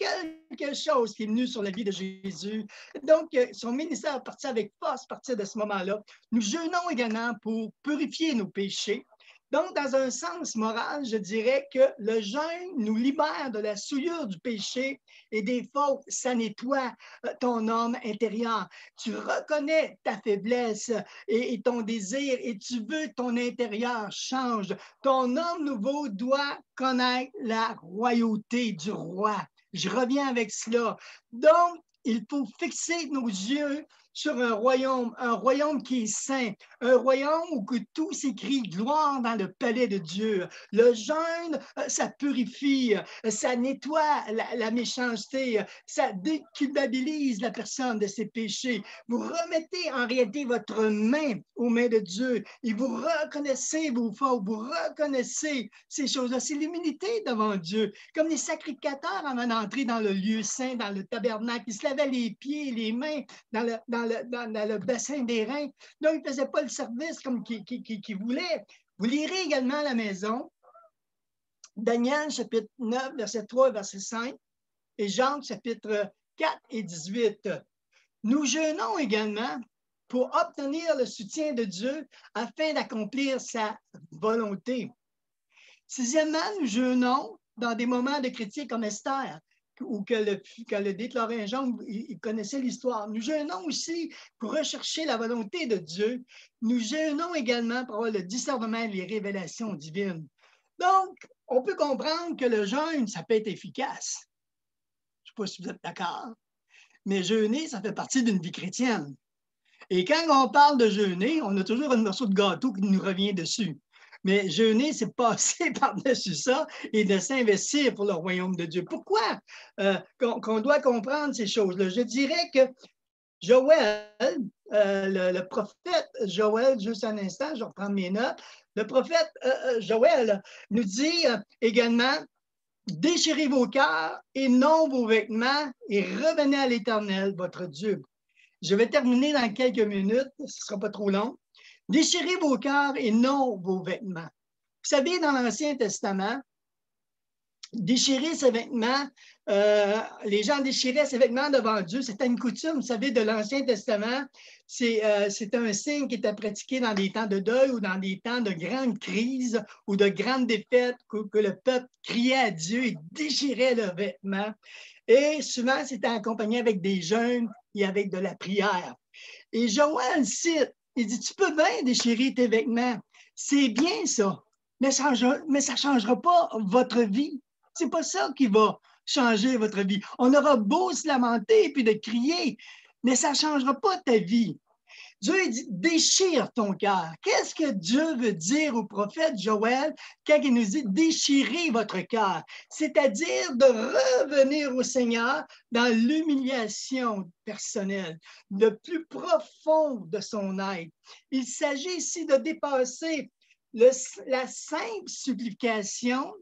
quelque chose qui est venu sur la vie de Jésus. Donc, son ministère est parti avec force à partir de ce moment-là. Nous jeûnons également pour purifier nos péchés. Donc, dans un sens moral, je dirais que le jeûne nous libère de la souillure du péché et des fautes. Ça nettoie ton homme intérieur. Tu reconnais ta faiblesse et ton désir et tu veux que ton intérieur change. Ton homme nouveau doit connaître la royauté du roi. Je reviens avec cela. Donc, il faut fixer nos yeux sur un royaume qui est saint, un royaume où que tout s'écrit gloire dans le palais de Dieu. Le jeûne, ça purifie, ça nettoie la méchanceté, ça déculpabilise la personne de ses péchés. Vous remettez en réalité votre main aux mains de Dieu et vous reconnaissez vos fautes, vous reconnaissez ces choses-là. C'est l'humilité devant Dieu. Comme les sacrificateurs avant d'entrer dans le lieu saint, dans le tabernacle, ils se lavaient les pieds et les mains dans le bassin des reins. Donc, ils ne faisaient pas le service comme qu'ils voulaient. Vous lirez également à la maison Daniel, chapitre 9, verset 3, verset 5, et Jean, chapitre 4 et 18. Nous jeûnons également pour obtenir le soutien de Dieu afin d'accomplir sa volonté. Sixièmement, nous jeûnons dans des moments de critique comme Esther, ou que le déclaration, il connaissait l'histoire. Nous jeûnons aussi pour rechercher la volonté de Dieu. Nous jeûnons également pour avoir le discernement et les révélations divines. Donc, on peut comprendre que le jeûne, ça peut être efficace. Je ne sais pas si vous êtes d'accord, mais jeûner, ça fait partie d'une vie chrétienne. Et quand on parle de jeûner, on a toujours un morceau de gâteau qui nous revient dessus. Mais jeûner, c'est passer par-dessus ça et de s'investir pour le royaume de Dieu. Pourquoi qu'on doit comprendre ces choses-là? Je dirais que Joël, le prophète Joël, juste un instant, je reprends mes notes. Le prophète Joël nous dit également, déchirez vos cœurs et non vos vêtements et revenez à l'Éternel, votre Dieu. Je vais terminer dans quelques minutes, ce ne sera pas trop long. Déchirez vos cœurs et non vos vêtements. Vous savez, dans l'Ancien Testament, déchirer ses vêtements, les gens déchiraient ses vêtements devant Dieu. C'était une coutume, vous savez, de l'Ancien Testament. C'est un signe qui était pratiqué dans des temps de deuil ou dans des temps de grandes crises ou de grandes défaites que le peuple criait à Dieu et déchirait leurs vêtements. Et souvent, c'était accompagné avec des jeûnes et avec de la prière. Et Joël cite, il dit, tu peux bien déchirer tes vêtements. C'est bien ça, mais ça ne changera pas votre vie. Ce n'est pas ça qui va changer votre vie. On aura beau se lamenter puis de crier, mais ça ne changera pas ta vie. Dieu dit, déchire ton cœur. Qu'est-ce que Dieu veut dire au prophète Joël quand il nous dit déchirez votre cœur? C'est-à-dire de revenir au Seigneur dans l'humiliation personnelle, le plus profond de son être. Il s'agit ici de dépasser la simple supplication,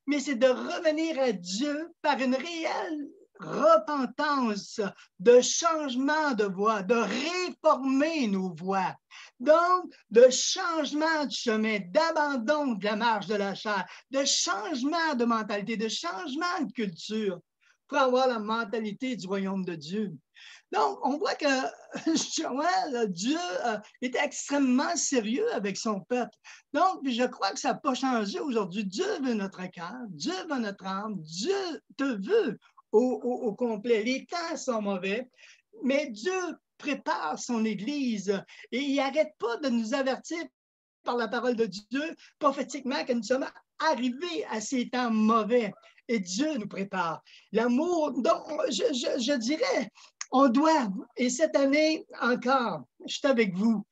mais c'est de revenir à Dieu par une réelle repentance, de changement de voie, de réformer nos voies. Donc, de changement de chemin, d'abandon de la marche de la chair, de changement de mentalité, de changement de culture pour avoir la mentalité du royaume de Dieu. Donc, on voit que Dieu était extrêmement sérieux avec son peuple. Donc, je crois que ça n'a pas changé aujourd'hui. Dieu veut notre cœur, Dieu veut notre âme, Dieu te veut au complet. Les temps sont mauvais, mais Dieu prépare son Église et il n'arrête pas de nous avertir par la parole de Dieu prophétiquement que nous sommes arrivés à ces temps mauvais et Dieu nous prépare. L'amour, donc, je dirais, on doit, et cette année encore, je suis avec vous,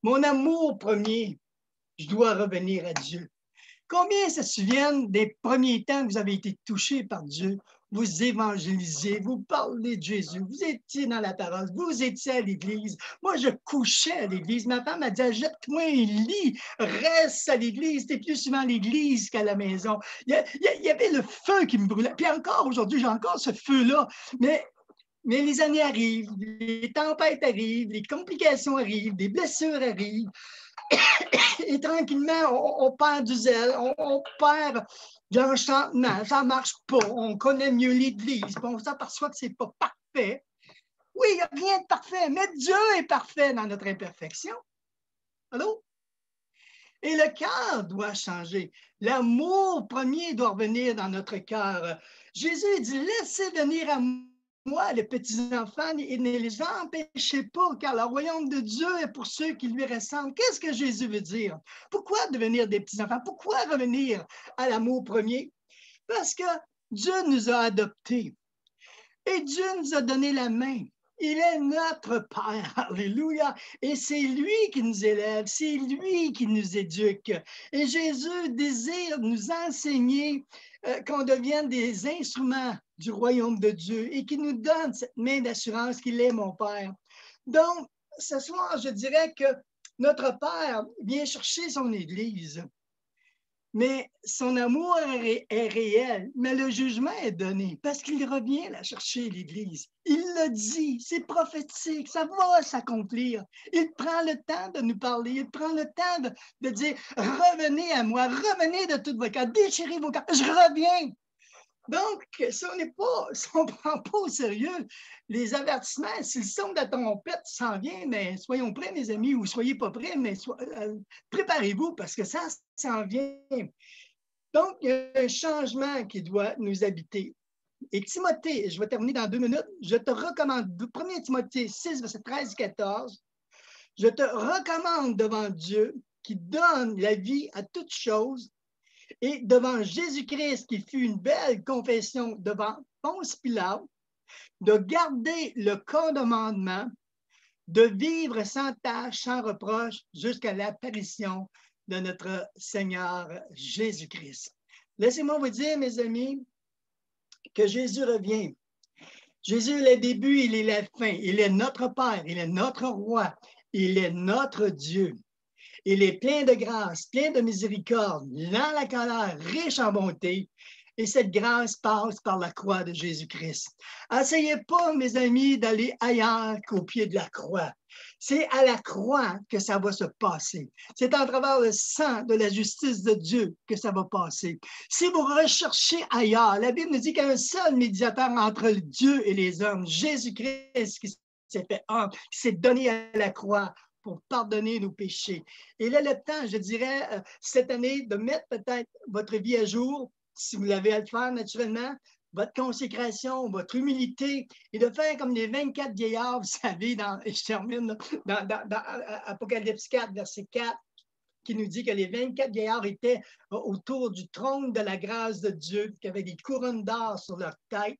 mon amour premier, je dois revenir à Dieu. Combien se souviennent des premiers temps que vous avez été touchés par Dieu? vous évangélisiez, vous parlez de Jésus, vous étiez dans la parole, vous étiez à l'église. Moi, je couchais à l'église. Ma femme m'a dit, achète-toi un lit, reste à l'église. T'es plus souvent à l'église qu'à la maison. Il y avait le feu qui me brûlait. Puis encore, aujourd'hui, j'ai encore ce feu-là. Mais les années arrivent, les tempêtes arrivent, les complications arrivent, les blessures arrivent. Et tranquillement, on perd du zèle, on perd de l'enchantement, ça ne marche pas, on connaît mieux l'Église, on s'aperçoit que ce n'est pas parfait. Oui, il n'y a rien de parfait, mais Dieu est parfait dans notre imperfection. Allô? Et le cœur doit changer. L'amour premier doit revenir dans notre cœur. Jésus dit, laissez venir à moi, les petits-enfants, et ne les empêchez pas, car le royaume de Dieu est pour ceux qui lui ressemblent. Qu'est-ce que Jésus veut dire? Pourquoi devenir des petits-enfants? Pourquoi revenir à l'amour premier? Parce que Dieu nous a adoptés et Dieu nous a donné la main. Il est notre Père, alléluia, et c'est lui qui nous élève, c'est lui qui nous éduque. Et Jésus désire nous enseigner qu'on devienne des instruments du royaume de Dieu et qu'il nous donne cette main d'assurance qu'il est mon Père. Donc, ce soir, je dirais que notre Père vient chercher son Église. Mais son amour est réel, mais le jugement est donné parce qu'il revient la chercher, l'Église. Il le dit, c'est prophétique, ça va s'accomplir. Il prend le temps de nous parler, il prend le temps de dire « Revenez à moi, revenez de tout votre cœur, déchirez vos cœurs, je reviens ». Donc, si on ne prend pas au sérieux les avertissements, si le son de la trompette s'en vient, mais soyons prêts, mes amis, ou soyez pas prêts, mais préparez-vous parce que ça s'en vient. Donc, il y a un changement qui doit nous habiter. Et Timothée, je vais terminer dans 2 minutes, je te recommande, 1 Timothée 6, verset 13 et 14, je te recommande devant Dieu qui donne la vie à toutes choses, et devant Jésus-Christ, qui fut une belle confession devant Ponce Pilate, de garder le commandement, de vivre sans tâche, sans reproche, jusqu'à l'apparition de notre Seigneur Jésus-Christ. Laissez-moi vous dire, mes amis, que Jésus revient. Jésus est le début, il est la fin. Il est notre Père, il est notre Roi, il est notre Dieu. Il est plein de grâce, plein de miséricorde, lent à la colère, riche en bonté. Et cette grâce passe par la croix de Jésus-Christ. Essayez pas, mes amis, d'aller ailleurs qu'au pied de la croix. C'est à la croix que ça va se passer. C'est à travers le sang de la justice de Dieu que ça va passer. Si vous recherchez ailleurs, la Bible nous dit qu'il y a un seul médiateur entre Dieu et les hommes, Jésus-Christ, qui s'est fait homme, qui s'est donné à la croix pour pardonner nos péchés. Et là, le temps, je dirais, cette année, de mettre peut-être votre vie à jour, si vous l'avez à le faire naturellement, votre consécration, votre humilité, et de faire comme les 24 vieillards, vous savez, et je termine, dans Apocalypse 4, verset 4, qui nous dit que les 24 vieillards étaient autour du trône de la grâce de Dieu, qui avaient des couronnes d'or sur leur tête.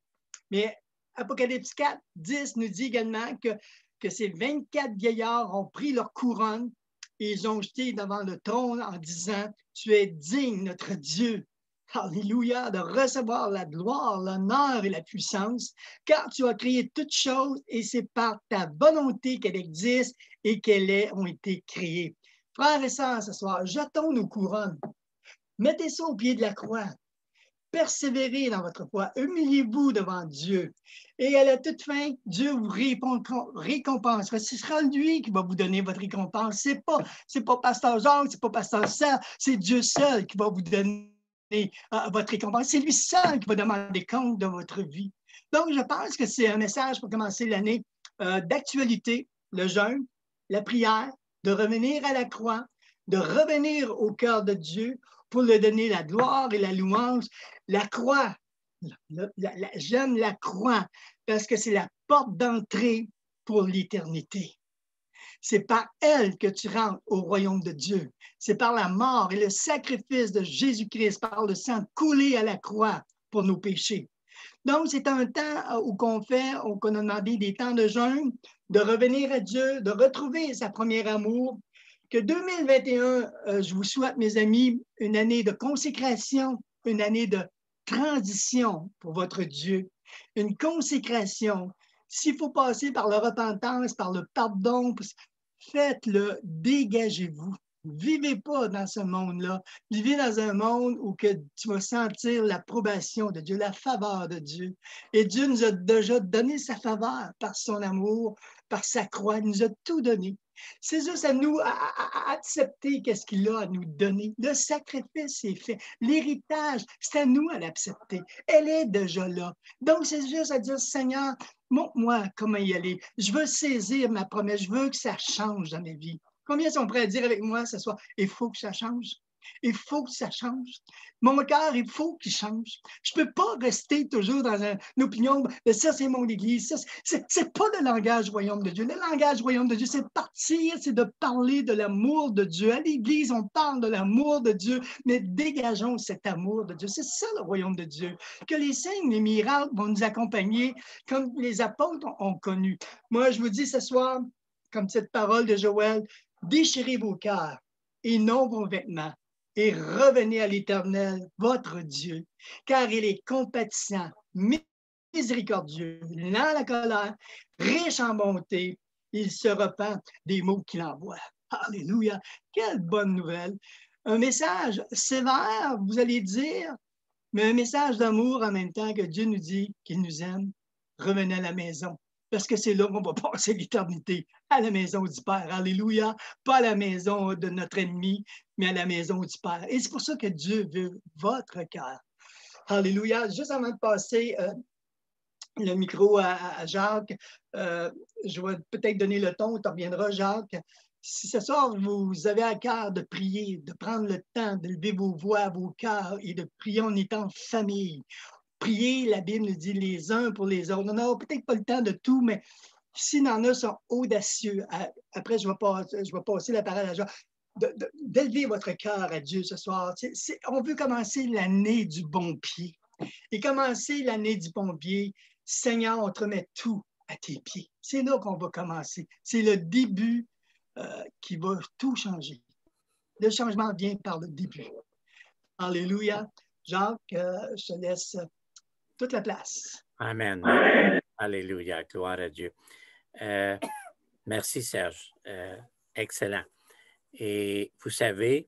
Mais Apocalypse 4, 10 nous dit également que ces 24 vieillards ont pris leur couronne et ils ont jeté devant le trône en disant « Tu es digne, notre Dieu, alléluia, de recevoir la gloire, l'honneur et la puissance, car tu as créé toutes choses et c'est par ta volonté qu'elles existent et qu'elles ont été créées. » Frères et sœurs, ce soir, jetons nos couronnes. Mettez ça au pied de la croix. Persévérez dans votre foi, humiliez-vous devant Dieu. Et à la toute fin, Dieu vous récompensera. Ce sera lui qui va vous donner votre récompense. C'est pas Pasteur Jacques, c'est pas Pasteur Serge, c'est Dieu seul qui va vous donner votre récompense. C'est lui seul qui va demander compte de votre vie. Donc, je pense que c'est un message pour commencer l'année d'actualité, le jeûne, la prière, de revenir à la croix, de revenir au cœur de Dieu, pour lui donner la gloire et la louange. La croix, j'aime la croix parce que c'est la porte d'entrée pour l'éternité. C'est par elle que tu rentres au royaume de Dieu. C'est par la mort et le sacrifice de Jésus-Christ, par le sang coulé à la croix pour nos péchés. Donc, c'est un temps où qu'on a demandé des temps de jeûne, de revenir à Dieu, de retrouver sa première amour. Que 2021, je vous souhaite, mes amis, une année de consécration, une année de transition pour votre Dieu, une consécration. S'il faut passer par la repentance, par le pardon, faites-le, dégagez-vous. Vivez pas dans ce monde-là. Vivez dans un monde où que tu vas sentir l'approbation de Dieu, la faveur de Dieu. Et Dieu nous a déjà donné sa faveur par son amour, par sa croix. Il nous a tout donné. C'est juste à nous à accepter qu'est-ce qu'il a à nous donner. Le sacrifice est fait. L'héritage, c'est à nous à l'accepter. Elle est déjà là. Donc, c'est juste à dire, Seigneur, montre-moi comment y aller. Je veux saisir ma promesse. Je veux que ça change dans ma vie. Combien sont prêts à dire avec moi ce soir, il faut que ça change? Il faut que ça change. Mon cœur, il faut qu'il change. Je ne peux pas rester toujours dans une opinion, ça c'est mon Église. Ce n'est pas le langage royaume de Dieu. Le langage royaume de Dieu, c'est partir, c'est de parler de l'amour de Dieu. À l'Église, on parle de l'amour de Dieu, mais dégageons cet amour de Dieu. C'est ça le royaume de Dieu. Que les signes, les miracles vont nous accompagner comme les apôtres ont connu. Moi, je vous dis ce soir, comme cette parole de Joël, déchirez vos cœurs et non vos vêtements et revenez à l'Éternel, votre Dieu, car il est compatissant, miséricordieux, lent à la colère, riche en bonté. Il se repent des mots qu'il envoie. Alléluia! Quelle bonne nouvelle! Un message sévère, vous allez dire, mais un message d'amour en même temps que Dieu nous dit qu'il nous aime. Revenez à la maison. Parce que c'est là qu'on va passer l'éternité, à la maison du Père. Alléluia. Pas à la maison de notre ennemi, mais à la maison du Père. Et c'est pour ça que Dieu veut votre cœur. Alléluia. Juste avant de passer le micro à Jacques, je vais peut-être donner le ton, tu reviendras, Jacques. Si ce soir, vous avez à cœur de prier, de prendre le temps de lever vos voix, vos cœurs et de prier en étant en famille, prier, la Bible nous dit les uns pour les autres. On n'a peut-être pas le temps de tout, mais s'il y en a sont audacieux, après je vais passer la parole à Jean, d'élever votre cœur à Dieu ce soir. On veut commencer l'année du bon pied. Et commencer l'année du bon pied, Seigneur, on te remet tout à tes pieds. C'est là qu'on va commencer. C'est le début qui va tout changer. Le changement vient par le début. Alléluia. Jacques, je te laisse toute la place. Amen. Alléluia. Gloire à Dieu. Merci, Serge. Excellent. Et vous savez,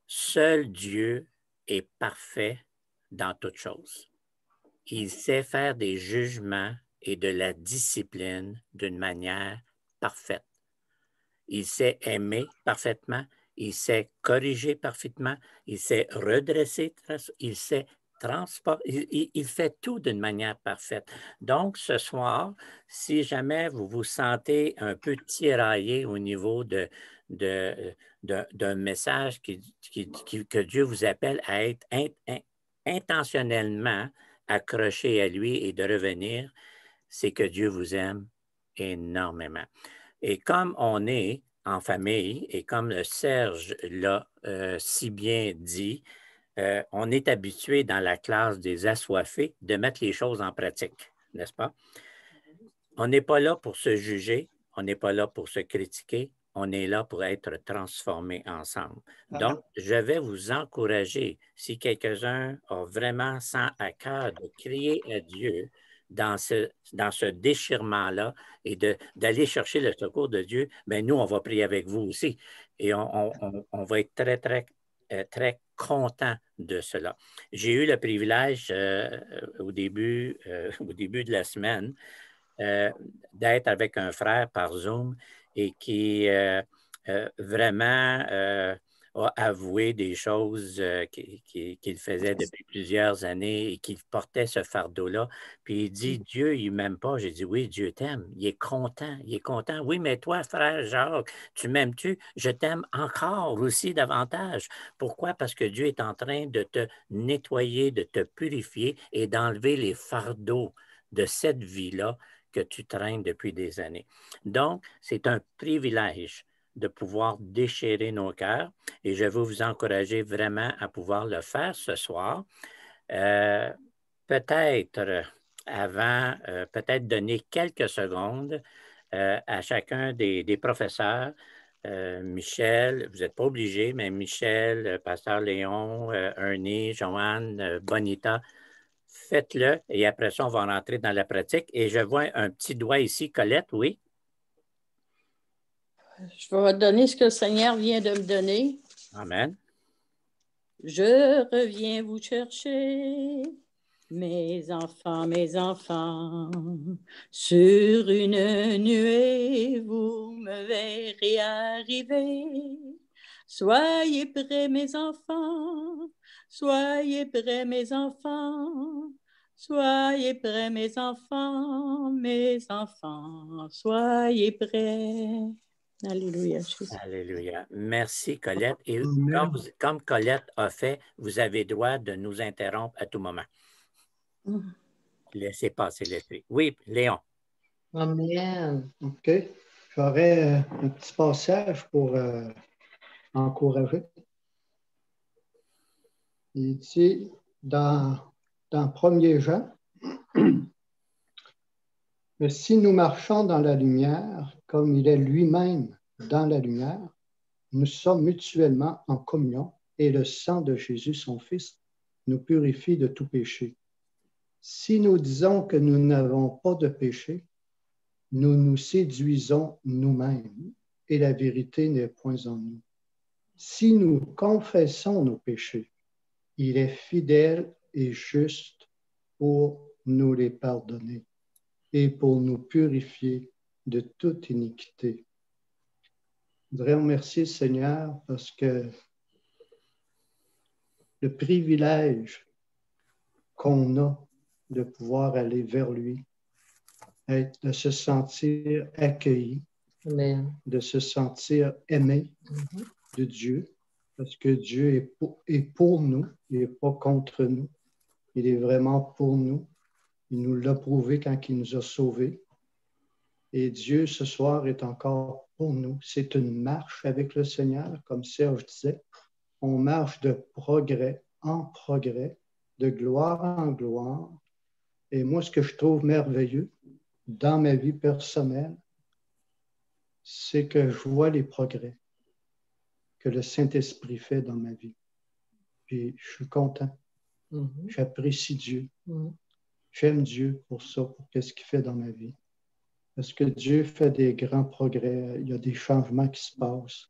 seul Dieu est parfait dans toutes choses. Il sait faire des jugements et de la discipline d'une manière parfaite. Il sait aimer parfaitement, il sait corriger parfaitement, il sait redresser, il sait transporter, il fait tout d'une manière parfaite. Donc, ce soir, si jamais vous vous sentez un peu tiraillé au niveau d'un message que Dieu vous appelle à être intentionnellement accroché à lui et de revenir, c'est que Dieu vous aime énormément. Et comme on est en famille, et comme Serge l'a si bien dit, on est habitué dans la classe des assoiffés de mettre les choses en pratique, n'est-ce pas? On n'est pas là pour se juger, on n'est pas là pour se critiquer, on est là pour être transformés ensemble. Donc, je vais vous encourager, si quelqu'un a vraiment sent à cœur de crier à Dieu dans ce déchirement-là et d'aller chercher le secours de Dieu, bien, nous, on va prier avec vous aussi. Et on va être très, très, très content de cela. J'ai eu le privilège au début de la semaine d'être avec un frère par Zoom et qui vraiment a avoué des choses qu'il faisait depuis plusieurs années et qu'il portait ce fardeau-là. Puis il dit, Dieu, il ne m'aime pas. J'ai dit, oui, Dieu t'aime. Il est content. Il est content. Oui, mais toi, frère Jacques, tu m'aimes-tu? Je t'aime encore aussi davantage. Pourquoi? Parce que Dieu est en train de te nettoyer, de te purifier et d'enlever les fardeaux de cette vie-là que tu traînes depuis des années. Donc, c'est un privilège de pouvoir déchirer nos cœurs et je veux vous encourager vraiment à pouvoir le faire ce soir. Peut-être avant, peut-être donner quelques secondes à chacun des professeurs Michel, vous n'êtes pas obligé, mais Michel, Pasteur Léon, Ernie, Joanne, Bonita, faites-le et après ça, on va rentrer dans la pratique. Et je vois un petit doigt ici, Colette, oui? Je vais donner ce que le Seigneur vient de me donner. Amen. Je reviens vous chercher, mes enfants, sur une nuée, vous me verrez arriver. Soyez prêts, mes enfants, soyez prêts, mes enfants, soyez prêts, mes enfants, soyez prêts. Alléluia. Alléluia. Merci, Colette. Et Amen. comme Colette a fait, vous avez droit de nous interrompre à tout moment. Laissez passer l'esprit. Oui, Léon. Amen. OK. J'aurais un petit passage pour encourager. Il dit dans 1er Jean, mais si nous marchons dans la lumière, comme il est lui-même dans la lumière, nous sommes mutuellement en communion et le sang de Jésus, son Fils, nous purifie de tout péché. Si nous disons que nous n'avons pas de péché, nous nous séduisons nous-mêmes et la vérité n'est point en nous. Si nous confessons nos péchés, il est fidèle et juste pour nous les pardonner et pour nous purifier de toute iniquité. Je voudrais remercier le Seigneur parce que le privilège qu'on a de pouvoir aller vers lui, de se sentir accueilli, Amen. de se sentir aimé de Dieu, parce que Dieu est pour nous, il n'est pas contre nous, il est vraiment pour nous. Il nous l'a prouvé quand il nous a sauvés. Et Dieu, ce soir, est encore pour nous. C'est une marche avec le Seigneur, comme Serge disait. On marche de progrès en progrès, de gloire en gloire. Et moi, ce que je trouve merveilleux dans ma vie personnelle, c'est que je vois les progrès que le Saint-Esprit fait dans ma vie. Puis je suis content. J'apprécie Dieu. J'aime Dieu pour ça, pour ce qu'il fait dans ma vie. Parce que Dieu fait des grands progrès. Il y a des changements qui se passent.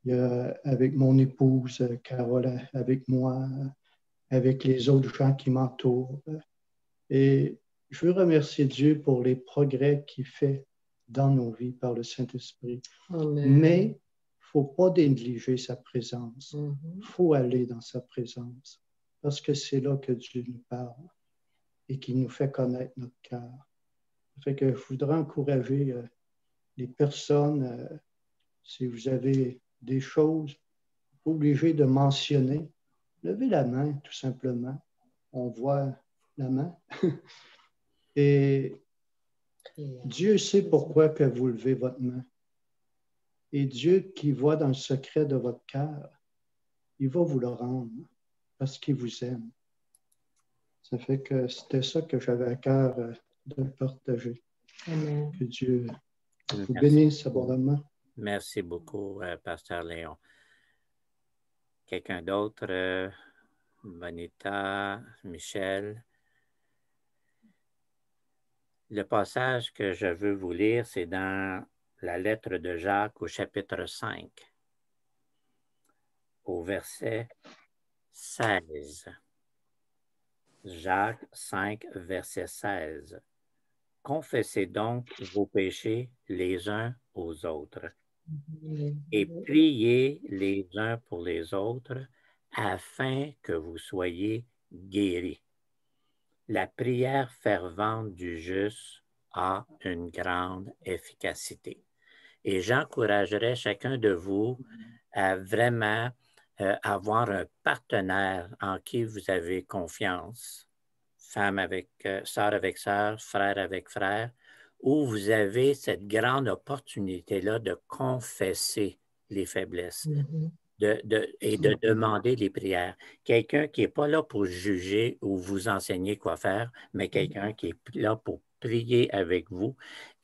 Il y a, avec mon épouse, Carole, avec moi, avec les autres gens qui m'entourent. Et je veux remercier Dieu pour les progrès qu'il fait dans nos vies par le Saint-Esprit. Mais il ne faut pas négliger sa présence. Il faut aller dans sa présence. Parce que c'est là que Dieu nous parle et qu'il nous fait connaître notre cœur. Ça fait que je voudrais encourager les personnes, si vous avez des choses, pas obligé de mentionner, levez la main tout simplement. On voit la main. Et Dieu sait pourquoi que vous levez votre main. Et Dieu qui voit dans le secret de votre cœur, il va vous le rendre parce qu'il vous aime. Ça fait que c'était ça que j'avais à cœur de partager. Amen. Que Dieu vous bénisse abondamment. Merci beaucoup, Pasteur Léon. Quelqu'un d'autre? Bonita, Michel? Le passage que je veux vous lire, c'est dans la lettre de Jacques au chapitre 5, au verset 16. Jacques 5, verset 16. Confessez donc vos péchés les uns aux autres et priez les uns pour les autres afin que vous soyez guéris. La prière fervente du juste a une grande efficacité. Et j'encouragerais chacun de vous à vraiment avoir un partenaire en qui vous avez confiance, femme avec sœur, frère avec frère, où vous avez cette grande opportunité-là de confesser les faiblesses et de demander les prières. Quelqu'un qui n'est pas là pour juger ou vous enseigner quoi faire, mais quelqu'un qui est là pour prier avec vous.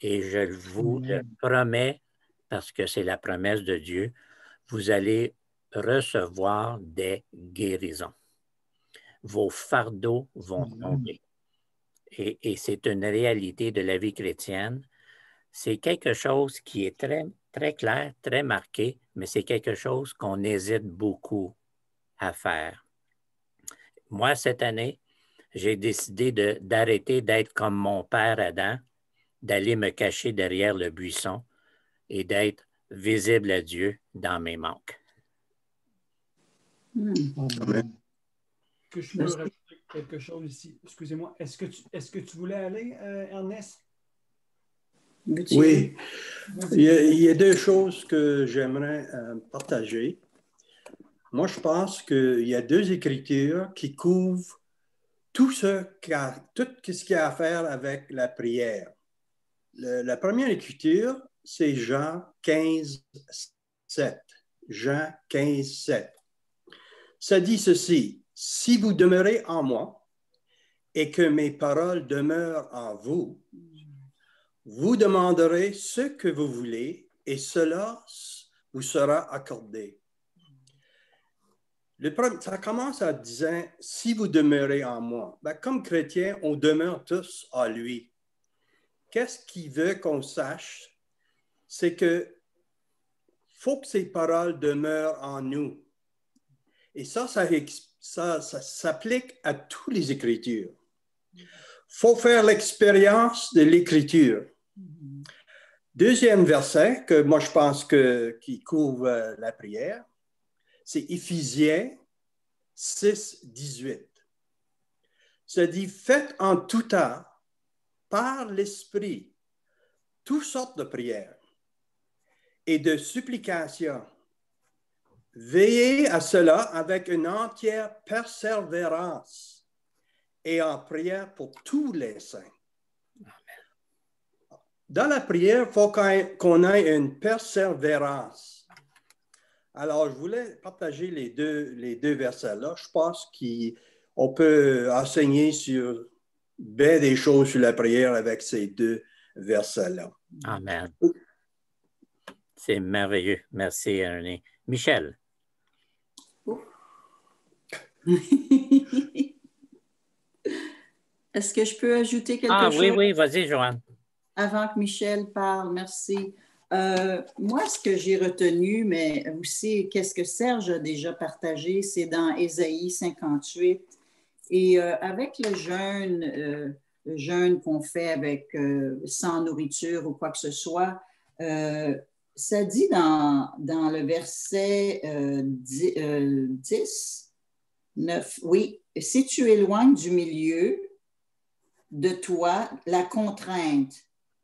Et je vous le promets, parce que c'est la promesse de Dieu, vous allez recevoir des guérisons. Vos fardeaux vont tomber. Et c'est une réalité de la vie chrétienne. C'est quelque chose qui est très, très clair, très marqué, mais c'est quelque chose qu'on hésite beaucoup à faire. Moi, cette année, j'ai décidé d'arrêter d'être comme mon père Adam, d'aller me cacher derrière le buisson et d'être visible à Dieu dans mes manques. Que je peux rajouter quelque chose ici? Excusez-moi. Est-ce que tu voulais aller, Ernest? Oui. Il y a deux choses que j'aimerais partager. Moi, je pense qu'il y a deux écritures qui couvrent tout ce qui a à faire avec la prière. La première écriture, c'est Jean 15, 7. Jean 15, 7. Ça dit ceci: si vous demeurez en moi et que mes paroles demeurent en vous, vous demanderez ce que vous voulez et cela vous sera accordé. Ça commence en disant « si vous demeurez en moi ». Ben, comme chrétiens, on demeure tous en lui. Qu'est-ce qu'il veut qu'on sache? C'est que faut que ces paroles demeurent en nous. Et ça s'applique à toutes les Écritures. Il faut faire l'expérience de l'Écriture. Deuxième verset que moi je pense qui couvre la prière, c'est Éphésiens 6, 18. Ça dit « Faites en tout temps, par l'Esprit, toutes sortes de prières et de supplications. Veillez à cela avec une entière persévérance et en prière pour tous les saints. » Dans la prière, il faut qu'on ait une persévérance. Alors, je voulais partager les deux versets-là. Je pense qu'on peut enseigner sur bien des choses sur la prière avec ces deux versets-là. Amen. C'est merveilleux. Merci, Ernie. Michel. Est-ce que je peux ajouter quelque chose? Oui, vas-y, Joanne. Avant que Michel parle, merci. Moi, ce que j'ai retenu, mais aussi qu'est-ce que Serge a déjà partagé, c'est dans Ésaïe 58. Et avec le jeûne qu'on fait avec sans nourriture ou quoi que ce soit, ça dit dans le verset 10, 9, oui, si tu éloignes du milieu de toi la contrainte,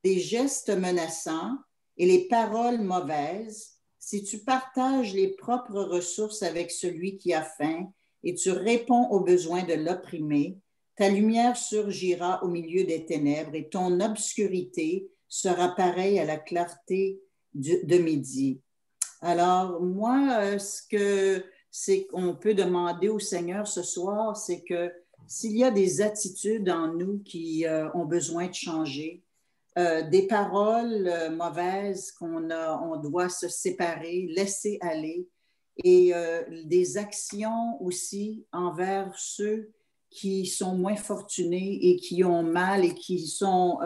des gestes menaçants et les paroles mauvaises, si tu partages les propres ressources avec celui qui a faim et tu réponds aux besoins de l'opprimé, ta lumière surgira au milieu des ténèbres et ton obscurité sera pareille à la clarté de midi. Alors, moi, ce qu'on peut demander au Seigneur ce soir, c'est que s'il y a des attitudes en nous qui ont besoin de changer, des paroles mauvaises on doit se séparer, laisser aller, et des actions aussi envers ceux qui sont moins fortunés et qui ont mal et qui sont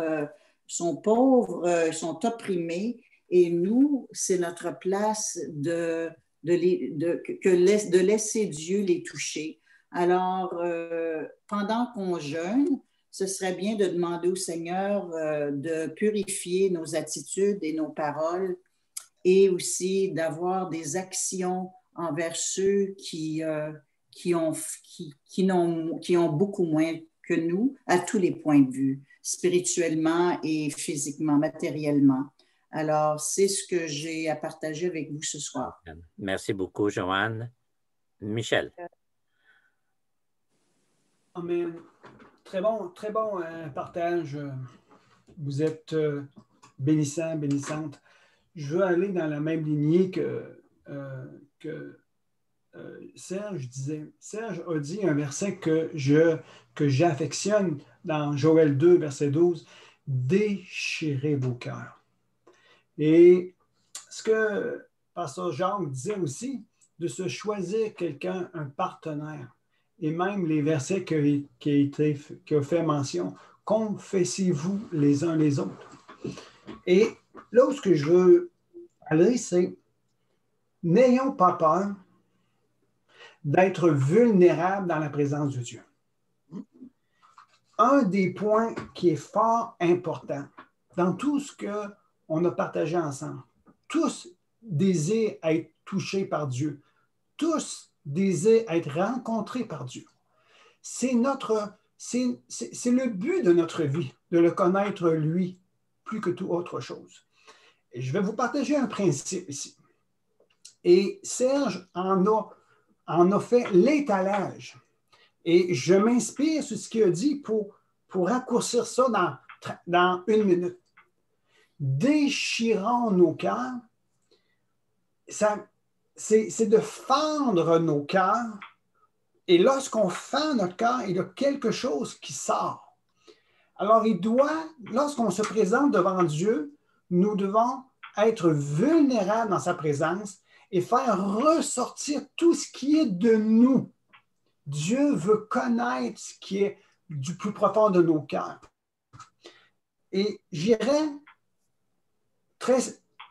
pauvres, sont opprimés. Et nous, c'est notre place de laisser Dieu les toucher. Alors, pendant qu'on jeûne, ce serait bien de demander au Seigneur de purifier nos attitudes et nos paroles et aussi d'avoir des actions envers ceux qui ont beaucoup moins que nous à tous les points de vue, spirituellement et physiquement, matériellement. Alors, c'est ce que j'ai à partager avec vous ce soir. Merci beaucoup, Joanne. Michel. Amen. Très bon partage. Vous êtes bénissant, bénissante. Je veux aller dans la même lignée que Serge disait. Serge a dit un verset que j'affectionne dans Joël 2, verset 12. « Déchirez vos cœurs. » Et ce que Pasteur Jacques disait aussi, de se choisir quelqu'un, un partenaire. Et même les versets qui a fait mention, confessez-vous les uns les autres. Et là où je veux aller, c'est n'ayons pas peur d'être vulnérables dans la présence de Dieu. Un des points qui est fort important dans tout ce qu'on a partagé ensemble, tous désirent être touchés par Dieu, tous désirent être rencontrés par Dieu. C'est le but de notre vie, de le connaître lui, plus que toute autre chose. Et je vais vous partager un principe ici. Et Serge en a fait l'étalage. Et je m'inspire sur ce qu'il a dit pour raccourcir ça dans 1 minute. Déchirons nos cœurs. C'est de fendre nos cœurs. Et lorsqu'on fend notre cœur, il y a quelque chose qui sort. Alors, lorsqu'on se présente devant Dieu, nous devons être vulnérables dans sa présence et faire ressortir tout ce qui est de nous. Dieu veut connaître ce qui est du plus profond de nos cœurs. Et j'irais très,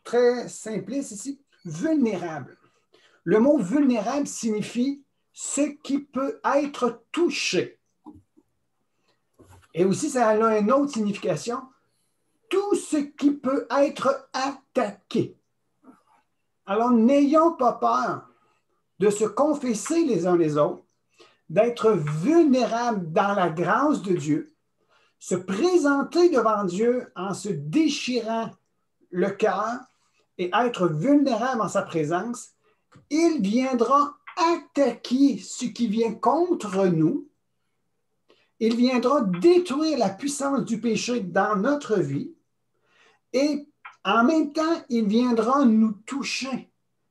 très simpliste ici, vulnérable. Le mot vulnérable signifie ce qui peut être touché. Et aussi, ça a une autre signification, tout ce qui peut être attaqué. Alors, n'ayons pas peur de se confesser les uns les autres, d'être vulnérables dans la grâce de Dieu, se présenter devant Dieu en se déchirant le cœur et être vulnérable en sa présence. Il viendra attaquer ce qui vient contre nous. Il viendra détruire la puissance du péché dans notre vie. Et en même temps, il viendra nous toucher.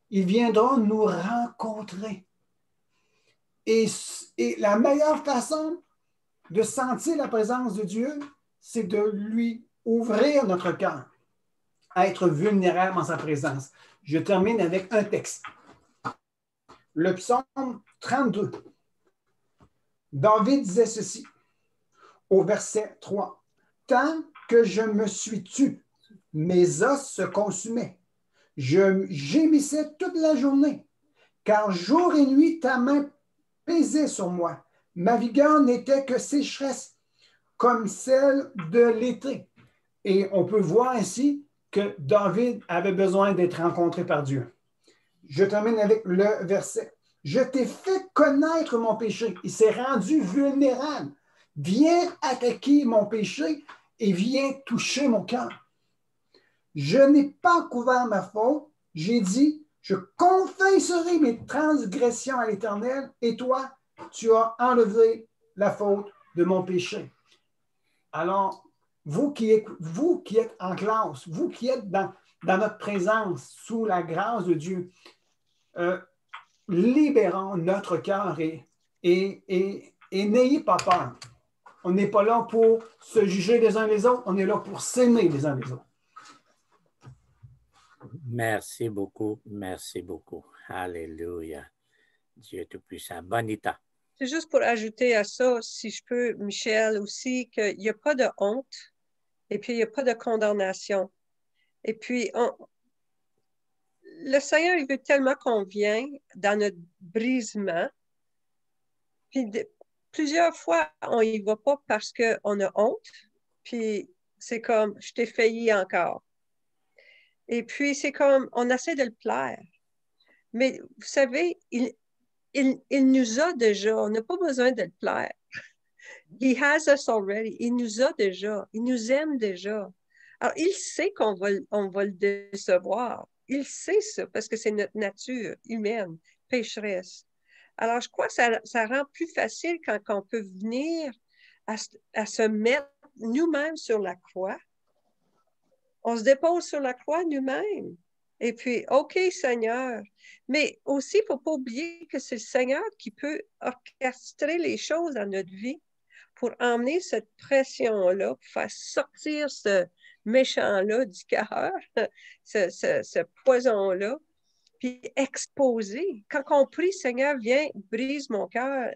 Il viendra nous rencontrer. Et la meilleure façon de sentir la présence de Dieu, c'est de lui ouvrir notre cœur, à être vulnérable en sa présence. Je termine avec un texte. Le psaume 32. David disait ceci au verset 3. « Tant que je me suis tu, mes os se consumaient. Je gémissais toute la journée, car jour et nuit ta main pesait sur moi. Ma vigueur n'était que sécheresse, comme celle de l'été. » Et on peut voir ainsi que David avait besoin d'être rencontré par Dieu. Je termine avec le verset. « Je t'ai fait connaître mon péché. » Il s'est rendu vulnérable. Viens attaquer mon péché et viens toucher mon cœur. Je n'ai pas couvert ma faute. J'ai dit, je confesserai mes transgressions à l'Éternel et toi, tu as enlevé la faute de mon péché. Alors, vous qui êtes en classe, vous qui êtes dans notre présence, sous la grâce de Dieu, libérons notre cœur et n'ayez pas peur. On n'est pas là pour se juger les uns les autres, on est là pour s'aimer les uns les autres. Merci beaucoup, merci beaucoup. Alléluia. Dieu Tout-Puissant. Bonita. C'est juste pour ajouter à ça, si je peux, Michel, aussi, qu'il n'y a pas de honte et puis il n'y a pas de condamnation. Et puis, le Seigneur, il veut tellement qu'on vienne dans notre brisement. Puis plusieurs fois, on n'y va pas parce qu'on a honte. Puis c'est comme, je t'ai failli encore. Et puis c'est comme, on essaie de le plaire. Mais vous savez, il nous a déjà, on n'a pas besoin de le plaire. He has us already. Il nous a déjà. Il nous aime déjà. Alors, il sait qu'on va le décevoir. Il sait ça parce que c'est notre nature humaine, pécheresse. Alors, je crois que ça rend plus facile quand on peut venir à se mettre nous-mêmes sur la croix. On se dépose sur la croix nous-mêmes. Et puis, OK, Seigneur. Mais aussi, il ne faut pas oublier que c'est le Seigneur qui peut orchestrer les choses dans notre vie pour emmener cette pression-là, pour faire sortir méchant-là du cœur, ce poison-là, puis exposer. Quand on prie, Seigneur, viens, brise mon cœur.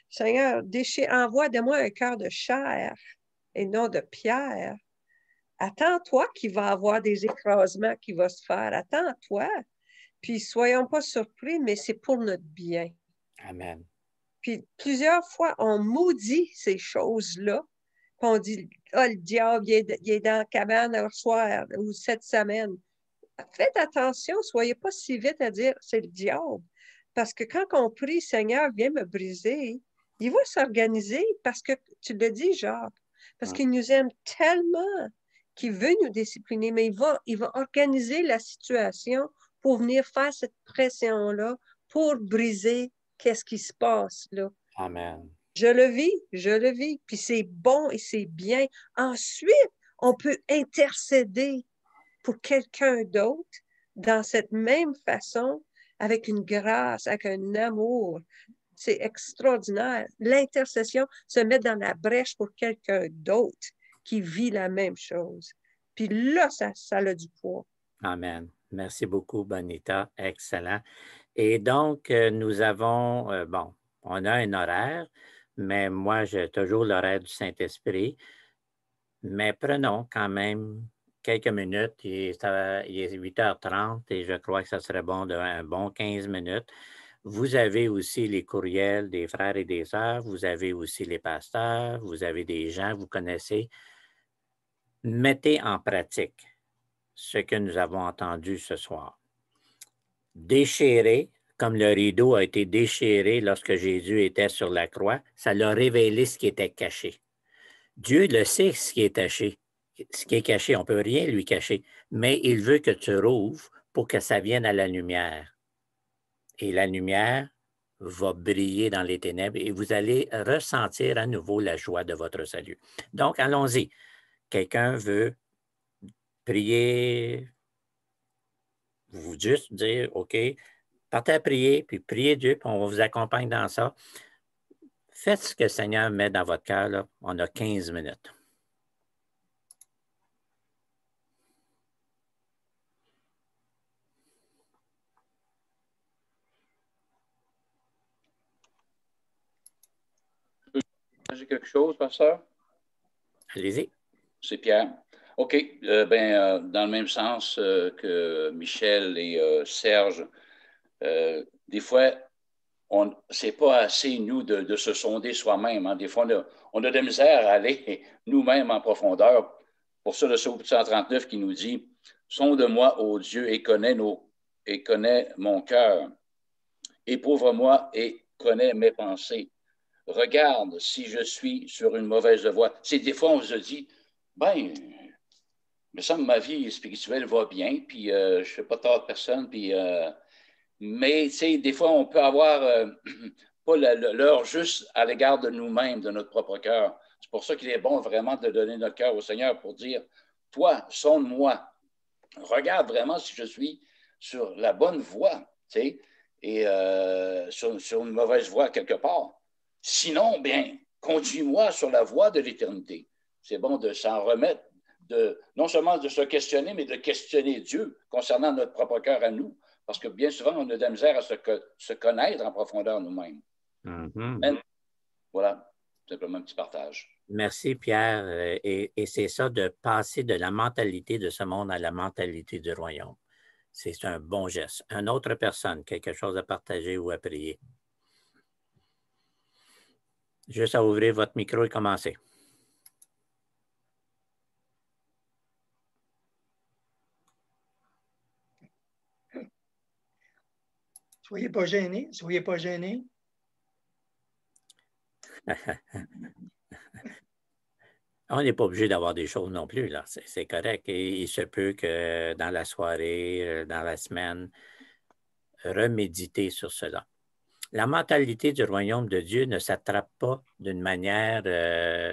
Seigneur, envoie de moi un cœur de chair et non de pierre. Attends-toi qu'il va y avoir des écrasements qui vont se faire. Attends-toi. Puis soyons pas surpris, mais c'est pour notre bien. Amen. Puis plusieurs fois, on maudit ces choses-là. Puis on dit, ah, le diable, il est dans la cabane un soir ou cette semaine. Faites attention, soyez pas si vite à dire, c'est le diable. Parce que quand on prie, Seigneur, viens me briser, il va s'organiser parce que, tu le dis, Jacques, parce qu'il nous aime tellement qu'il veut nous discipliner, mais il va organiser la situation pour venir faire cette pression-là, pour briser qu'est-ce qui se passe là. Amen. Je le vis, puis c'est bon et c'est bien. Ensuite, on peut intercéder pour quelqu'un d'autre dans cette même façon, avec une grâce, avec un amour. C'est extraordinaire. L'intercession, se mettre dans la brèche pour quelqu'un d'autre qui vit la même chose. Puis là, ça a du poids. Amen. Merci beaucoup, Bonita. Excellent. Et donc, nous avons, on a un horaire, mais moi, j'ai toujours l'horaire du Saint-Esprit. Mais prenons quand même quelques minutes. Il est 8h30 et je crois que ça serait bon un bon 15 minutes. Vous avez aussi les courriels des frères et des sœurs. Vous avez aussi les pasteurs. Vous avez des gens, vous connaissez. Mettez en pratique ce que nous avons entendu ce soir. Déchiré, comme le rideau a été déchiré lorsque Jésus était sur la croix, ça l'a révélé ce qui était caché. Dieu le sait ce qui est caché. Ce qui est caché, on ne peut rien lui cacher, mais il veut que tu rouvres pour que ça vienne à la lumière. Et la lumière va briller dans les ténèbres et vous allez ressentir à nouveau la joie de votre salut. Donc, allons-y. Quelqu'un veut prier, vous juste dire, OK, partez à prier, puis priez Dieu, puis on vous accompagne dans ça. Faites ce que le Seigneur met dans votre cœur, là. On a 15 minutes. J'ai quelque chose, pasteur? Allez-y. C'est Pierre. OK. Dans le même sens que Michel et Serge, des fois, c'est pas assez, nous, de se sonder soi-même. Hein. Des fois, on a de la misère à aller nous-mêmes en profondeur. Pour ça, le psaume 139 qui nous dit « Sonde-moi, ô Dieu, et connais mon cœur. Éprouve-moi et connais mes pensées. Regarde si je suis sur une mauvaise voie. » C'est des fois, on se dit, il me semble que ma vie spirituelle va bien, puis je ne fais pas tort de personne, puis, mais des fois, on peut avoir pas l'heure juste à l'égard de nous-mêmes, de notre propre cœur. C'est pour ça qu'il est bon vraiment de donner notre cœur au Seigneur pour dire, toi, sonde-moi, regarde vraiment si je suis sur la bonne voie, et sur une mauvaise voie quelque part. Sinon, bien, conduis-moi sur la voie de l'éternité. C'est bon de s'en remettre, non seulement de se questionner, mais de questionner Dieu concernant notre propre cœur à nous. Parce que bien souvent, on a de la misère à se connaître en profondeur nous-mêmes. Mm-hmm. Voilà, simplement un petit partage. Merci, Pierre. Et c'est ça, de passer de la mentalité de ce monde à la mentalité du royaume. C'est un bon geste. Une autre personne, quelque chose à partager ou à prier. Juste à ouvrir votre micro et commencer. Soyez pas gênés, soyez pas gênés. On n'est pas obligé d'avoir des choses non plus, là. C'est correct. Et il se peut que dans la soirée, dans la semaine, reméditer sur cela. La mentalité du royaume de Dieu ne s'attrape pas d'une manière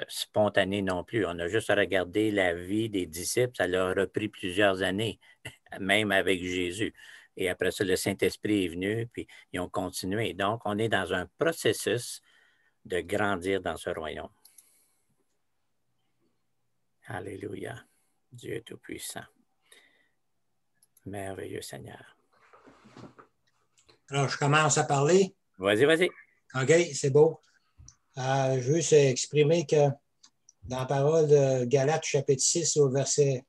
spontanée non plus. On a juste regardé la vie des disciples. Ça leur a pris plusieurs années, même avec Jésus. Et après ça, le Saint-Esprit est venu, puis ils ont continué. Donc, on est dans un processus de grandir dans ce royaume. Alléluia. Dieu Tout-Puissant. Merveilleux Seigneur. Alors, je commence à parler. Vas-y, vas-y. OK, c'est beau. Je veux juste exprimer que dans la parole de Galates, chapitre 6, au verset